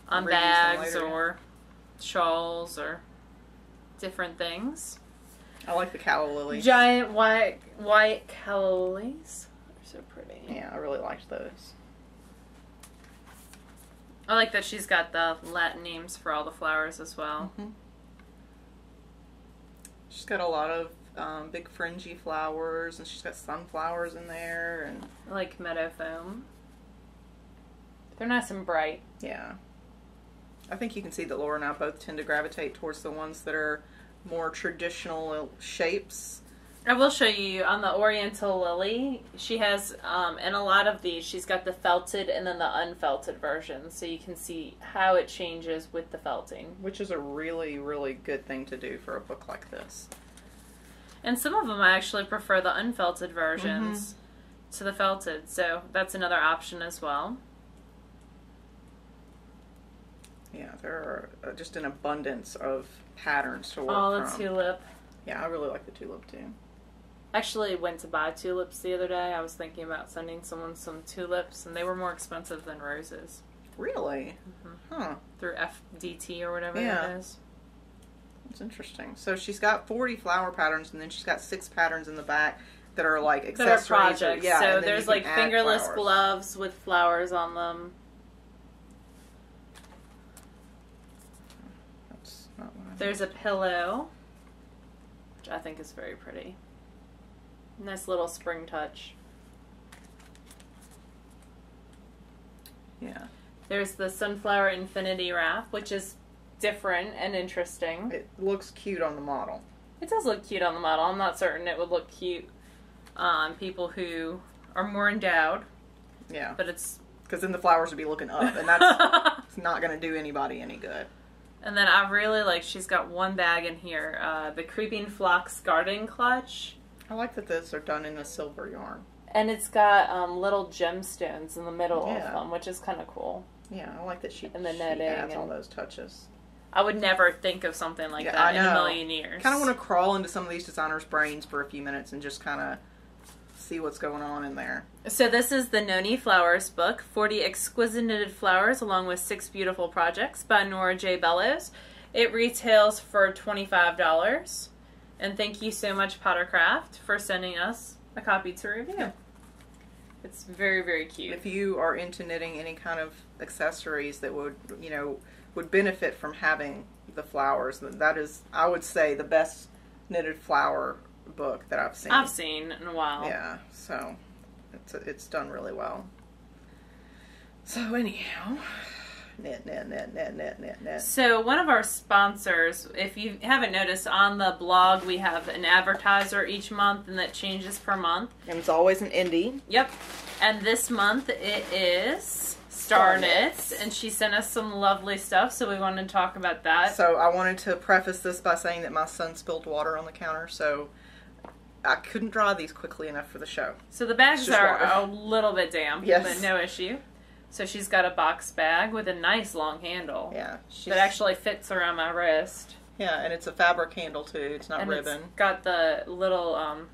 on bags or shawls or different things.
I like the calla lilies.
Giant white calla lilies. They're so pretty.
Yeah, I really liked those.
I like that she's got the Latin names for all the flowers as well.
She's got a lot of big fringy flowers, and she's got sunflowers in there. And
I like meadow foam. They're nice and bright.
Yeah. I think you can see that Laura and I both tend to gravitate towards the ones that are more traditional shapes.
I will show you on the Oriental Lily. She has, in a lot of these, she's got the felted and then the unfelted version. So you can see how it changes with the felting.
Which is a really, really good thing to do for a book like this.
And some of them I actually prefer the unfelted versions to the felted. So that's another option as well.
Yeah, there are just an abundance of patterns to work from.
Oh, the tulip.
Yeah, I really like the tulip too.
I actually went to buy tulips the other day. I was thinking about sending someone some tulips, and they were more expensive than roses.
Really? Huh.
Through FDT or whatever that is.
That's interesting. So she's got 40 flower patterns, and then she's got 6 patterns in the back that are like accessories.
That are projects.
Yeah,
so there's like fingerless gloves with flowers on them.
That's not what I
There's a pillow, which I think is very pretty. Nice little spring touch.
Yeah.
There's the Sunflower Infinity Wrap, which is different and interesting.
It looks cute on the model.
It does look cute on the model. I'm not certain it would look cute on people who are more endowed.
Yeah.
But it's...
because then the flowers would be looking up, and that's it's not going to do anybody any good.
And then I really like, she's got one bag in here, the Creeping Phlox Garden Clutch.
I like that those are done in a silver yarn.
And it's got little gemstones in the middle of them, which is kind of cool.
Yeah, I like that she
netting
adds all those touches.
I would never think of something like that in a million years.
Kind of want to crawl into some of these designers' brains for a few minutes and just kind of see what's going on in there.
So this is the Noni Flowers book, 40 Exquisite Knitted Flowers along with 6 Beautiful Projects by Nora J. Bellows. It retails for $25. And thank you so much, Pottercraft, for sending us a copy to review. Yeah. It's very, very cute.
If you are into knitting any kind of accessories that would, would benefit from having the flowers, that is, I would say, the best knitted flower book that I've seen.
I've seen in a while.
Yeah, so it's done really well. So anyhow, knit.
So one of our sponsors, if you haven't noticed, on the blog we have an advertiser each month, and that changes per month.
And it's always an indie.
Yep. And this month it is Star Knits, and she sent us some lovely stuff, so we wanted to talk about that.
So I wanted to preface this by saying that my son spilled water on the counter, so I couldn't dry these quickly enough for the show.
So the bags are a little bit damp,
yes,
but no issue. So she's got a box bag with a nice long handle.
Yeah.
That actually fits around my wrist.
Yeah, and it's a fabric handle too. It's not ribbon.
It's got the little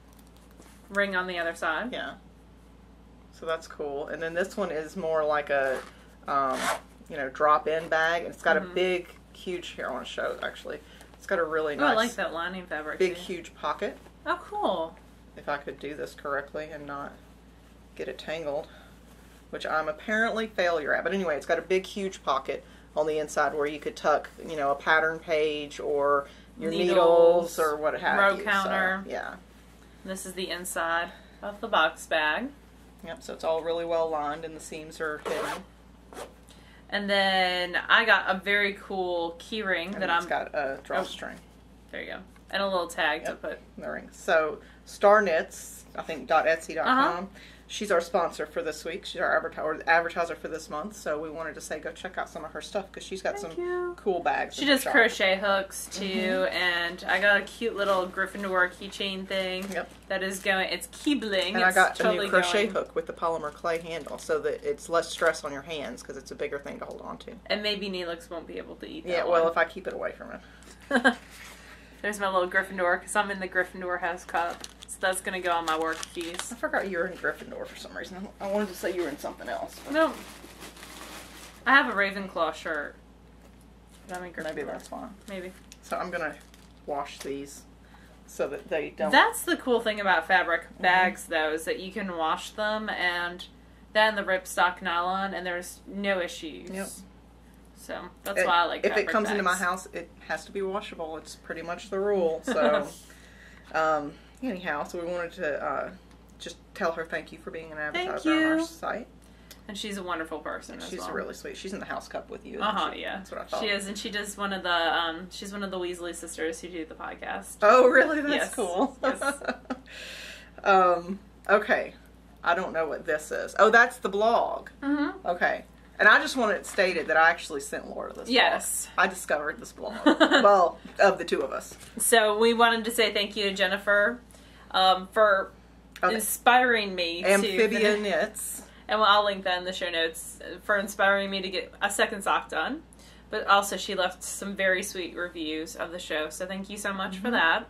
ring on the other side.
Yeah. So that's cool. And then this one is more like a, drop-in bag. And it's got a big, huge, here I want to show it actually. It's got a really nice,
I like that lining fabric.
big,
too.
huge pocket.
Oh, cool.
If I could do this correctly and not get it tangled, which I'm apparently failure at. But anyway, it's got a big, huge pocket on the inside where you could tuck, a pattern page or your needles or what have you.
Row counter.
So, yeah.
This is the inside of the box bag.
Yep, so it's all really well lined and the seams are hidden.
And then I got a very cool key ring
and it's got a drawstring.
There you go. And a little tag to
Yep,
put
the ring. So Star Knits, I think .etsy.com. She's our sponsor for this week. She's our advertiser for this month. So we wanted to say go check out some of her stuff because she's got cool bags.
She does crochet hooks too, and I got a cute little Gryffindor keychain thing.
Yep.
That is going. It's keybling.
And I got a new crochet hook with the polymer clay handle, so that it's less stress on your hands because it's a bigger thing to hold on to.
And maybe Neelix won't be able to eat that.
Yeah, well, if I keep it away from it.
There's my little Gryffindor because I'm in the Gryffindor house cup. So that's going to go on my work piece.
I forgot you were in Gryffindor for some reason. I wanted to say you were in something else. But...
No. I have a Ravenclaw shirt. But I'm in Gryffindor.
Maybe that's fine.
Maybe.
So I'm going to wash these so that they don't...
That's the cool thing about fabric bags, though, is that you can wash them and then the ripstop nylon and there's no issues.
Yep.
So that's why I like fabric
If it comes
bags.
into my house, it has to be washable. It's pretty much the rule. So, anyhow, so we wanted to just tell her thank you for being an advertiser on our site.
And she's a wonderful person as well.
She's really sweet. She's in the house cup with you.
Yeah.
That's what I thought.
She is, and she does one of the, she's one of the Weasley sisters who do the podcast.
Oh, really? That's cool.
Yes.
Okay. I don't know what this is. Oh, that's the blog.
Mm-hmm.
Okay. And I just want it stated that I actually sent Laura this blog. I discovered this blog. Well, of the two of us.
So we wanted to say thank you to Jennifer for inspiring me
Amphibia Knits.
And I'll link that in the show notes, for inspiring me to get a second sock done. But also she left some very sweet reviews of the show, so thank you so much for that.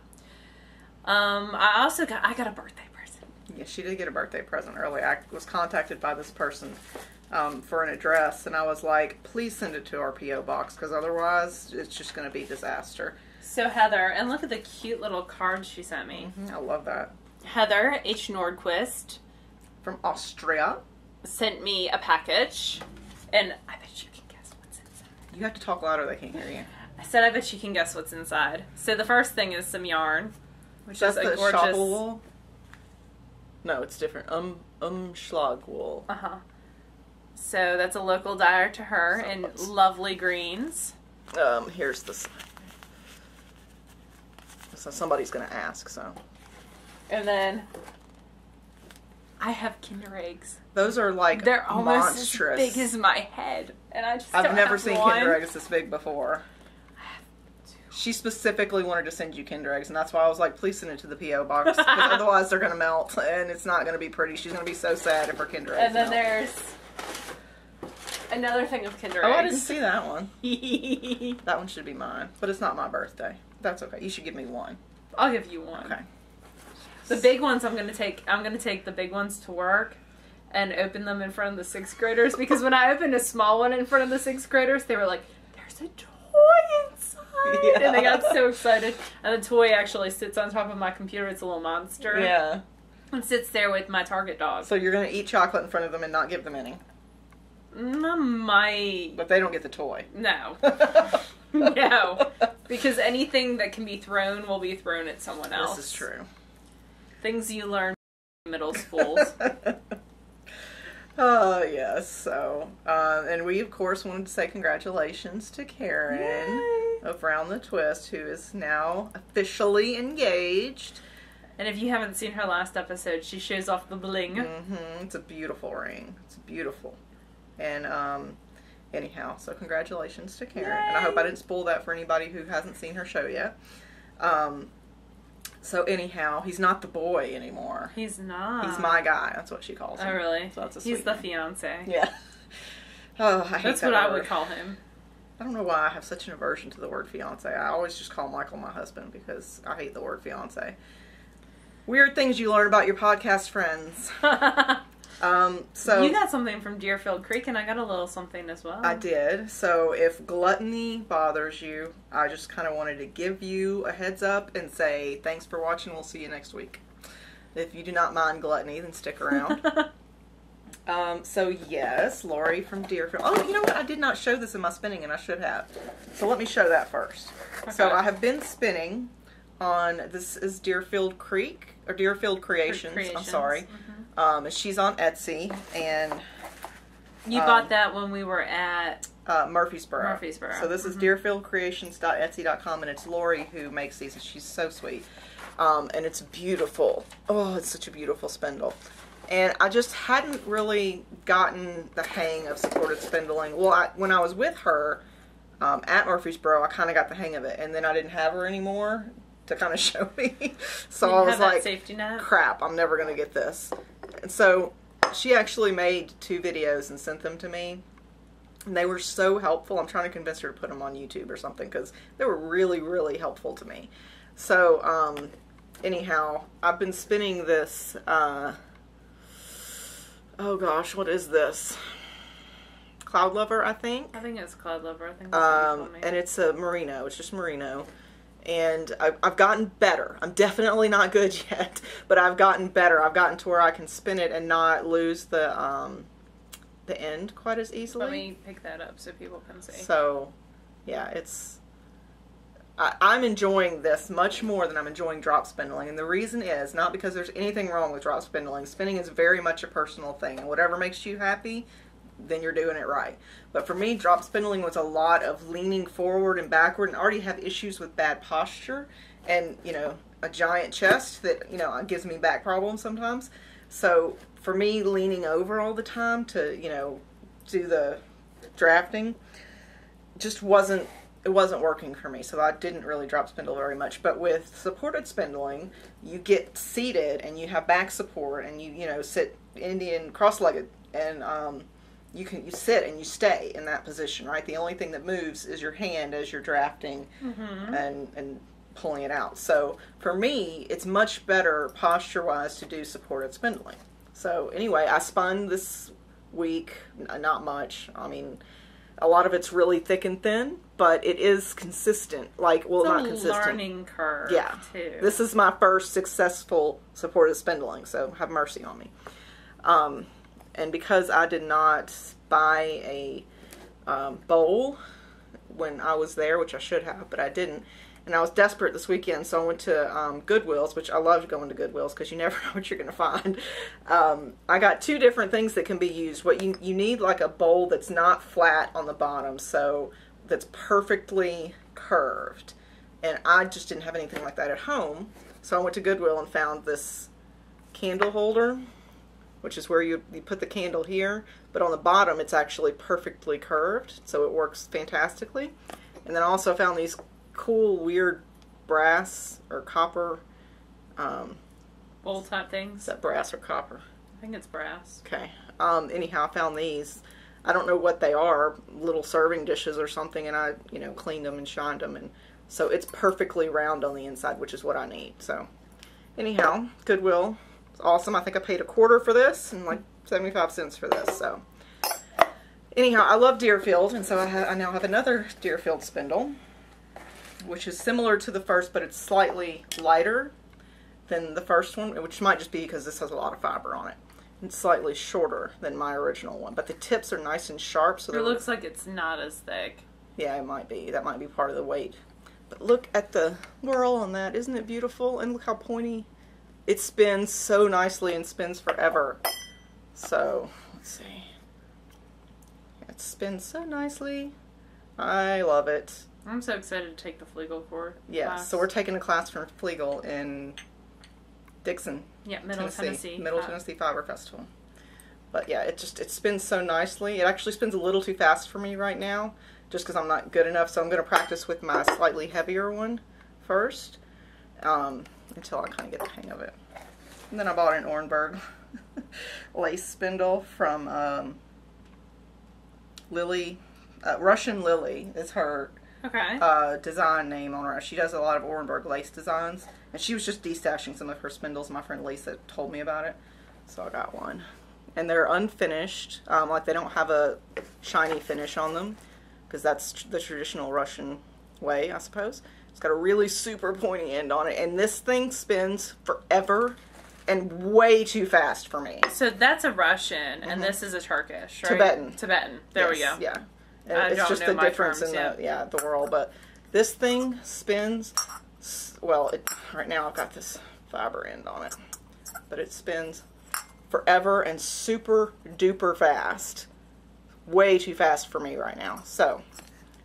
I got a birthday present.
Yeah, she did get a birthday present early. I was contacted by this person for an address, and I was like, please send it to our P.O. box, because otherwise it's just going to be disaster.
So Heather, and look at the cute little card she sent me.
I love that.
Heather H. Nordquist
from Austria
sent me a package, and I bet you can guess what's inside.
You have to talk louder, they can't hear you.
I said I bet you can guess what's inside. So the first thing is some yarn, which is a gorgeous...
Schapel wool? No, it's different. Schlag wool.
So that's a local dyer to her in lovely greens.
Here's the sign. So somebody's going to ask, so.
And then I have Kinder eggs.
Those are like
they're almost
monstrous.
As big as my head, and
I've never seen Kinder eggs this big before. She specifically wanted to send you Kinder eggs, and that's why I was like, please send it to the P.O. box, because otherwise they're going to melt, and it's not going to be pretty. She's going to be so sad if her Kinder eggs
And then
melt.
there's another thing of Kinder eggs.
Oh, I didn't see that one. That one should be mine, but it's not my birthday. That's okay. You should give me one.
I'll give you one.
Okay.
The big ones I'm gonna take the big ones to work and open them in front of the 6th graders, because when I opened a small one in front of the 6th graders, they were like, there's a toy inside! Yeah. And they got so excited. And the toy actually sits on top of my computer. It's a little monster.
Yeah.
And sits there with my Target dog.
So you're gonna eat chocolate in front of them and not give them any?
I might.
But they don't get the toy.
No. No. Because anything that can be thrown will be thrown at someone else.
This is true.
Things you learn in middle schools.
Oh, yes. So, and we, of course, wanted to say congratulations to Karen of Round the Twist, who is now officially engaged.
And if you haven't seen her last episode, she shows off the bling.
It's a beautiful ring. It's beautiful. And, anyhow, so congratulations to Karen. Yay. And I hope I didn't spoil that for anybody who hasn't seen her show yet. So anyhow, he's not the boy anymore.
He's not.
He's my guy. That's what she calls him.
Oh, really?
So that's a
He's the fiance.
Yeah. Oh, I hate
that's
that
what
word.
I would call him.
I don't know why I have such an aversion to the word fiance. I always just call Michael my husband because I hate the word fiance. Weird things you learn about your podcast friends. So
you got something from Deerfield Creek, and I got a little something as well.
I did. So if gluttony bothers you, I just kind of wanted to give you a heads up and say thanks for watching. We'll see you next week. If you do not mind gluttony, then stick around. So yes, Lori from Deerfield. Oh, you know what? I did not show this in my spinning, and I should have. So let me show that first. Okay. So I have been spinning on, this is Deerfield Creek, or Deerfield Creations. I'm sorry. Mm-hmm. She's on Etsy, and
you bought that when we were at
Murfreesboro. So this is deerfieldcreations.etsy.com, and it's Lori who makes these, and she's so sweet. And it's beautiful. Oh, it's such a beautiful spindle. And I just hadn't really gotten the hang of supported spindling. Well, when I was with her at Murfreesboro, I kind of got the hang of it, and then I didn't have her anymore to kind of show me. So I was like,
safety net?
Crap, I'm never going to get this. And so she actually made 2 videos and sent them to me. And they were so helpful. I'm trying to convince her to put them on YouTube or something because they were really, really helpful to me. So, anyhow, I've been spinning this, oh gosh, what is this? Cloud Lover, I think.
I think it's Cloud Lover. I think that's what you told me.
And it's a merino. It's just merino. And I've gotten better. I'm definitely not good yet, but I've gotten better. I've gotten to where I can spin it and not lose the end quite as easily.
Let me pick that up so people can see.
So, yeah, I'm enjoying this much more than I'm enjoying drop spindling. And the reason is not because there's anything wrong with drop spindling. Spinning is very much a personal thing. And whatever makes you happy, then you're doing it right. But for me, drop spindling was a lot of leaning forward and backward, and I already have issues with bad posture and, you know, a giant chest that, you know, gives me back problems sometimes. So for me, leaning over all the time to, you know, do the drafting just wasn't working for me. So I didn't really drop spindle very much. But with supported spindling, you get seated and you have back support, and you know, sit Indian cross-legged, and you sit and you stay in that position, right? The only thing that moves is your hand as you're drafting and pulling it out. So for me, it's much better posture-wise to do supported spindling. So anyway, I spun this week, not much. I mean, a lot of it's really thick and thin, but it is consistent. Like, well,
it's
not
a
consistent.
learning curve,
yeah,
too.
This is my first successful supported spindling, so have mercy on me. And because I did not buy a bowl when I was there, which I should have, but I didn't, and I was desperate this weekend, so I went to Goodwill's, which I love going to Goodwill's because you never know what you're going to find. I got 2 different things that can be used. What you need, like a bowl that's not flat on the bottom, so that's perfectly curved. And I just didn't have anything like that at home, so I went to Goodwill and found this candle holder, which is where you put the candle here, but on the bottom it's actually perfectly curved, so it works fantastically. And then I also found these cool, weird brass or copper
bowl type things.
Is that brass or copper?
I think it's brass.
Okay. Anyhow, I found these. I don't know what they are, little serving dishes or something, and I, you know, cleaned them and shined them, and so it's perfectly round on the inside, which is what I need. So anyhow, Goodwill. Awesome. I think I paid $0.25 for this and like 75 cents for this. So anyhow, I love Deerfield, and so I now have another Deerfield spindle, which is similar to the first, but it's slightly lighter than the first one, which might just be because this has a lot of fiber on it. It's slightly shorter than my original one, but the tips are nice and sharp. So
it looks like it's not as thick.
Yeah, it might be. That might be part of the weight. But look at the whirl on that. Isn't it beautiful? And look how pointy. It spins so nicely and spins forever. So, let's see. It spins so nicely. I love it.
I'm so excited to take the Flegel course.
Yeah, so we're taking a class from Flegel in Dixon.
Yeah, Middle Tennessee.
Middle Tennessee Fiber Festival. But yeah, it spins so nicely. It actually spins a little too fast for me right now, just because I'm not good enough. So I'm going to practice with my slightly heavier one first. Until I kind of get the hang of it. And then I bought an Orenburg lace spindle from Lily, Russian Lily is her design name on her. She does a lot of Orenburg lace designs, and she was just destashing some of her spindles. My friend Lisa told me about it, so I got one. and they're unfinished. Like they don't have a shiny finish on them, because that's the traditional Russian way, I suppose. It's got a really super pointy end on it, and this thing spins forever and way too fast for me.
So that's a Russian, and this is a Turkish, right?
Tibetan.
There we go.
Yeah. And it's just the difference in the world. But this thing spins, well, right now I've got this fiber end on it, but it spins forever and super duper fast. Way too fast for me right now. So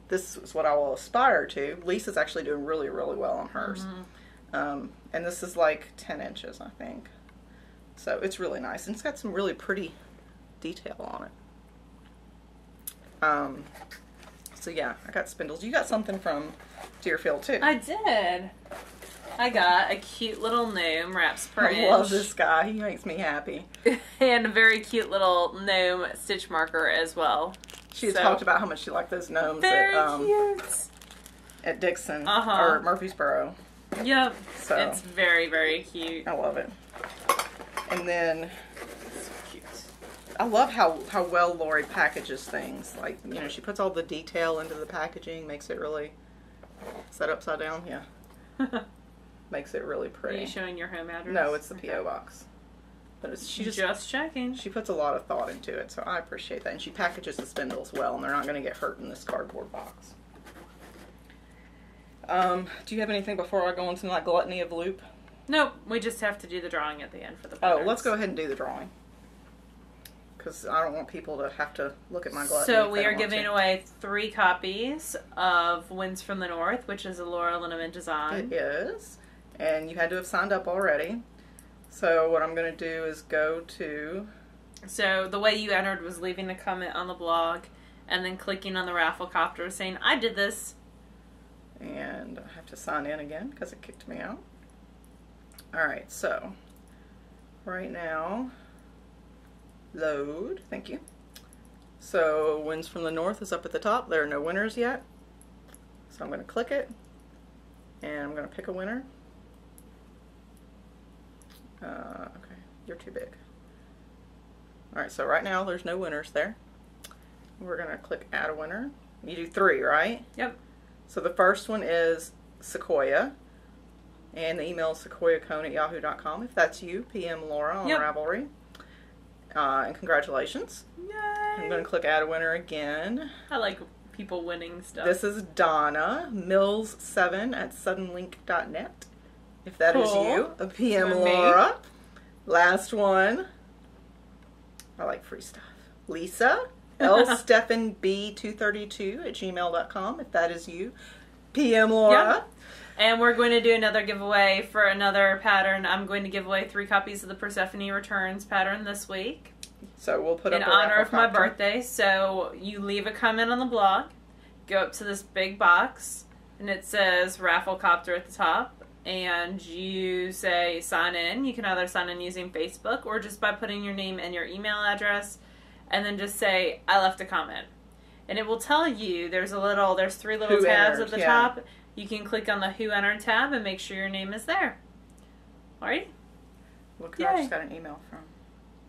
this is what I will aspire to. Lisa's actually doing really, really well on hers. And this is like 10 inches, I think. So it's really nice. And it's got some really pretty detail on it. So yeah, I got spindles. You got something from Deerfield too.
I did. I got a cute little gnome wraps per inch.
I love this guy. He makes me happy.
And a very cute little gnome stitch marker as well.
She had talked about how much she liked those gnomes
very cute.
At Dixon or Murfreesboro.
Yep.
So
it's very, very cute.
I love it. And then I love how well Lori packages things. Like, you know, she puts all the detail into the packaging, makes it really... Is that upside down? Yeah. Makes it really pretty.
Are you showing your home address?
No, it's the P.O. box. But she
just checking.
She puts a lot of thought into it, so I appreciate that. And she packages the spindles well, and they're not going to get hurt in this cardboard box. Do you have anything before I go into my gluttony of loop?
Nope. We just have to do the drawing at the end for the patterns.
Oh, let's go ahead and do the drawing. Because I don't want people to have to look at my gluttony.
So we are giving away 3 copies of Winds from the North, which is a Laura Linneman design.
It is. And you had to have signed up already. So what I'm going to do is go to...
So the way you entered was leaving a comment on the blog and then clicking on the raffle copter saying, I did this.
And I have to sign in again because it kicked me out. Alright, so right now, load, thank you. So Winds from the North is up at the top. There are no winners yet. So I'm going to click it and I'm going to pick a winner. Okay, you're too big. Alright, so right now there's no winners there. We're going to click add a winner. You do 3, right?
Yep.
So the first one is Sequoia. And the email is sequoiacone@yahoo.com. If that's you, PM Laura on Ravelry. And congratulations.
Yay!
I'm going to click add a winner again.
I like people winning stuff.
This is Donna, mills7@suddenlink.net. If that is you, a PM Laura. Last one. I like free stuff. Lisa, lstephanb232@gmail.com. If that is you, PM Laura.
Yep. And we're going to do another giveaway for another pattern. I'm going to give away 3 copies of the Persephone Returns pattern this week.
So we'll put up
in honor of my birthday. So you leave a comment on the blog, go up to this big box, and it says Raffle Copter at the top. And you say sign in. You can either sign in using Facebook or just by putting your name and your email address, and then just say I left a comment. And it will tell you there's 3 little tabs at the top. You can click on the Who Entered tab and make sure your name is there. Alright?
Look who I just got an email from.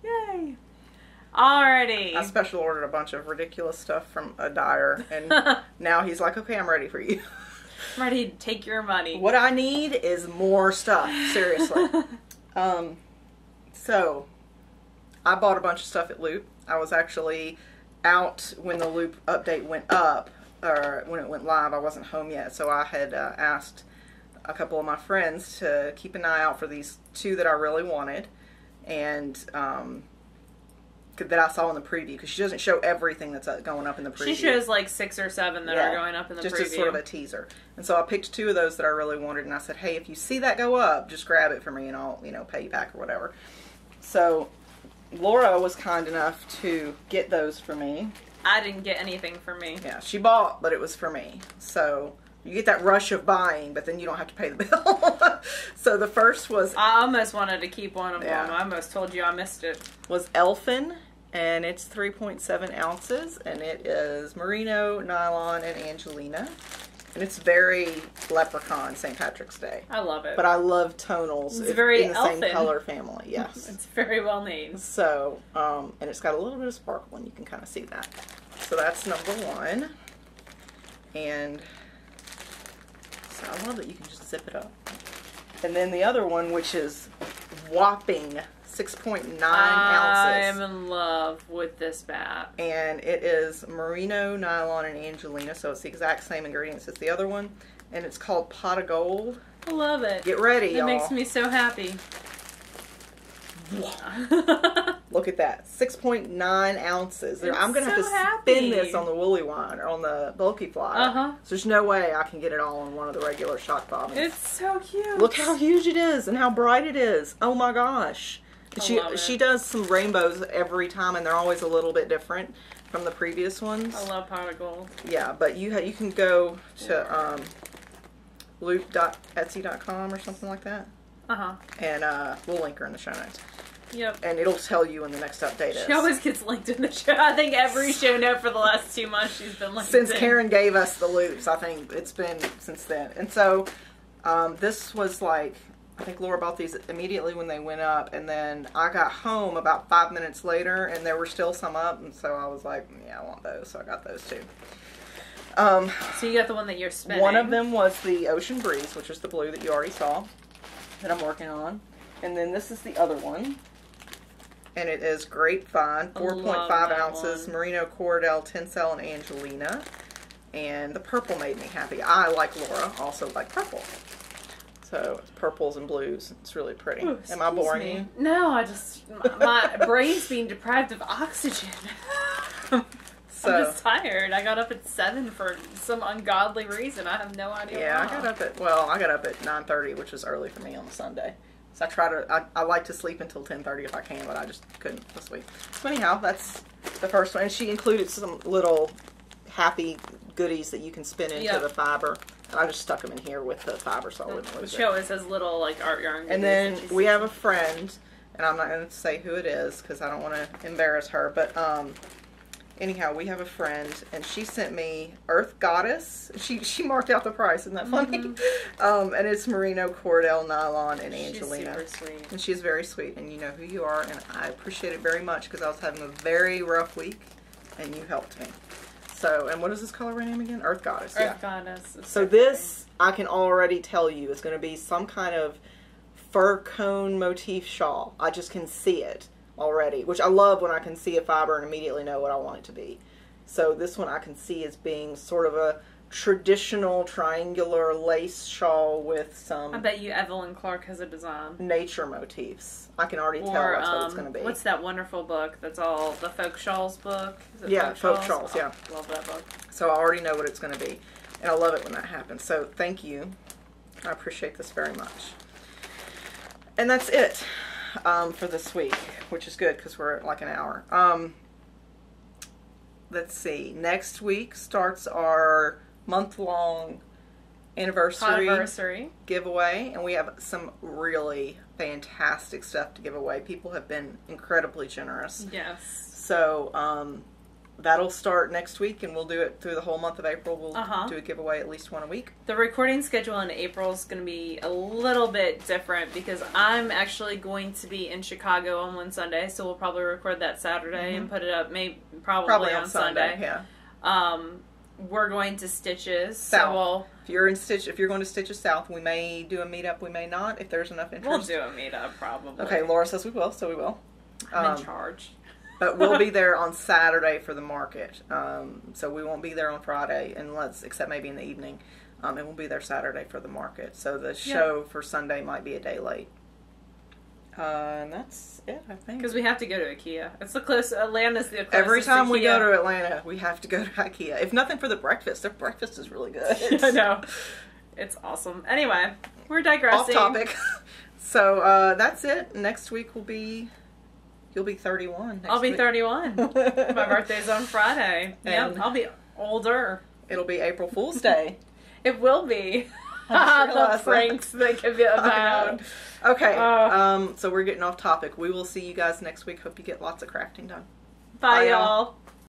Yay! Alrighty.
I special ordered a bunch of ridiculous stuff from a dyer, and now he's like, okay, I'm ready for you.
I'm ready to take your money.
What I need is more stuff, seriously. So, I bought a bunch of stuff at Loop. I was actually out when the Loop update went up, or when it went live. I wasn't home yet, so I had asked a couple of my friends to keep an eye out for these 2 that I really wanted, and that I saw in the preview, because she doesn't show everything that's going up in the preview.
She shows like 6 or 7 that are going up in the preview.
Just as sort of a teaser. And so I picked 2 of those that I really wanted, and I said, hey, if you see that go up, just grab it for me and I'll, pay you back or whatever. So Laura was kind enough to get those for me.
I didn't get anything for me.
Yeah, she bought, but it was for me. So you get that rush of buying, but then you don't have to pay the bill. So the first was...
I almost wanted to keep one of them. I almost told you I missed it.
Was Elfin, and it's 3.7 ounces, and it is merino, nylon, and Angelina. And it's very leprechaun St. Patrick's Day.
I love it.
But I love tonals.
It's very
in the
elfin.
same color family, yes.
It's very well named.
So, and it's got a little bit of sparkle, and you can kind of see that. So that's number one. And so I love that you can just zip it up. And then the other one, which is whopping 6.9 ounces.
I am in love with this bat.
And it is merino, nylon, and Angelina, so it's the exact same ingredients as the other one. And it's called Pot of Gold.
I love it.
Get ready, y'all.
It makes me so happy.
Look at that. 6.9 ounces. I'm going to have to spin this on the woolly one, or on the bulky fly. So there's no way I can get it all in one of the regular shock bobbins.
It's so cute.
Look how huge it is and how bright it is. Oh my gosh. She does some rainbows every time, and they're always a little bit different from the previous ones.
I love Pot of Gold.
Yeah, but you can go to loop.etsy.com or something like that. And we'll link her in the show notes.
Yep.
And it'll tell you when the next update is.
She always gets linked in the show. I think every show note for the last 2 months she's been linked
Since Karen gave us the loops, I think it's been since then. And so this was like, I think Laura bought these immediately when they went up, and then I got home about 5 minutes later and there were still some up, and so I was like, yeah, I want those, so I got those too.
So you got the one that you're spinning.
One of them was the Ocean Breeze, which is the blue that you already saw, that I'm working on. And then this is the other one. And it is Grapevine, 4.5 ounces, Merino Cordell, Tencel, and Angelina. And the purple made me happy. I, like Laura, also like purple. So it's purples and blues. It's really pretty.
Ooh,
am I boring you?
No, I just, my brain's being deprived of oxygen.
So,
I'm just tired. I got up at 7 for some ungodly reason. I have no idea why.
I got up at 9:30, which is early for me on a Sunday. So I like to sleep until 10:30 if I can, but I just couldn't this week. So anyhow, that's the first one. And she included some little happy goodies that you can spin into the fiber. And I just stuck them in here with the fiber so I wouldn't lose it.
She always has little like art yarn goodies.
And then we have a friend, and I'm not going to say who it is because I don't want to embarrass her, but anyhow, we have a friend, and she sent me Earth Goddess. She marked out the price. Isn't that funny? And it's Merino, Cordell, Nylon, and Angelina.
She's super sweet.
And she's very sweet, and you know who you are, and I appreciate it very much because I was having a very rough week, and you helped me. So, and what is this colorway name again? Earth Goddess.
Earth Goddess.
So this, I can already tell you, is going to be some kind of fur cone motif shawl. I just can see it already, which I love when I can see a fiber and immediately know what I want it to be. So this one I can see as being sort of a traditional triangular lace shawl with some...
I bet you Evelyn Clark has a design.
Nature motifs. I can already tell that's what it's going to be.
What's that wonderful book that's all the Folk Shawls book?
Yeah, Folk Shawls, yeah.
Love that book.
So I already know what it's going to be. And I love it when that happens. So thank you. I appreciate this very much. And that's it for this week, which is good because we're at like an hour. Let's see. Next week starts our month-long anniversary giveaway, and we have some really fantastic stuff to give away. People have been incredibly generous.
Yes.
So that'll start next week, and we'll do it through the whole month of April. We'll do a giveaway at least one a week.
The recording schedule in April is going to be a little bit different because I'm actually going to be in Chicago on one Sunday, so we'll probably record that Saturday and put it up probably on Sunday.
Yeah.
We're going to Stitches.
South. So if you're going to Stitches South, we may do a meetup. We may not if there's enough interest.
We'll do a meetup probably.
Okay, Laura says we will, so we will.
I'm in charge.
But we'll be there on Saturday for the market. So we won't be there on Friday, except maybe in the evening. And we'll be there Saturday for the market. So the show for Sunday might be a day late. And that's it, I think.
Because we have to go to IKEA. It's the closest. Atlanta's the closest.
Every time
IKEA.
we go to Atlanta, we have to go to IKEA. If nothing for the breakfast. Their breakfast is really good.
I know. It's awesome. Anyway, we're digressing.
Off topic. So that's it. Next week will be... You'll be 31 next
I'll be
week.
31. My birthday's on Friday. Yep, I'll be older.
It'll be April Fool's Day.
It will be.
The
pranks that can be abound.
Okay, so we're getting off topic. We will see you guys next week. Hope you get lots of crafting done.
Bye y'all.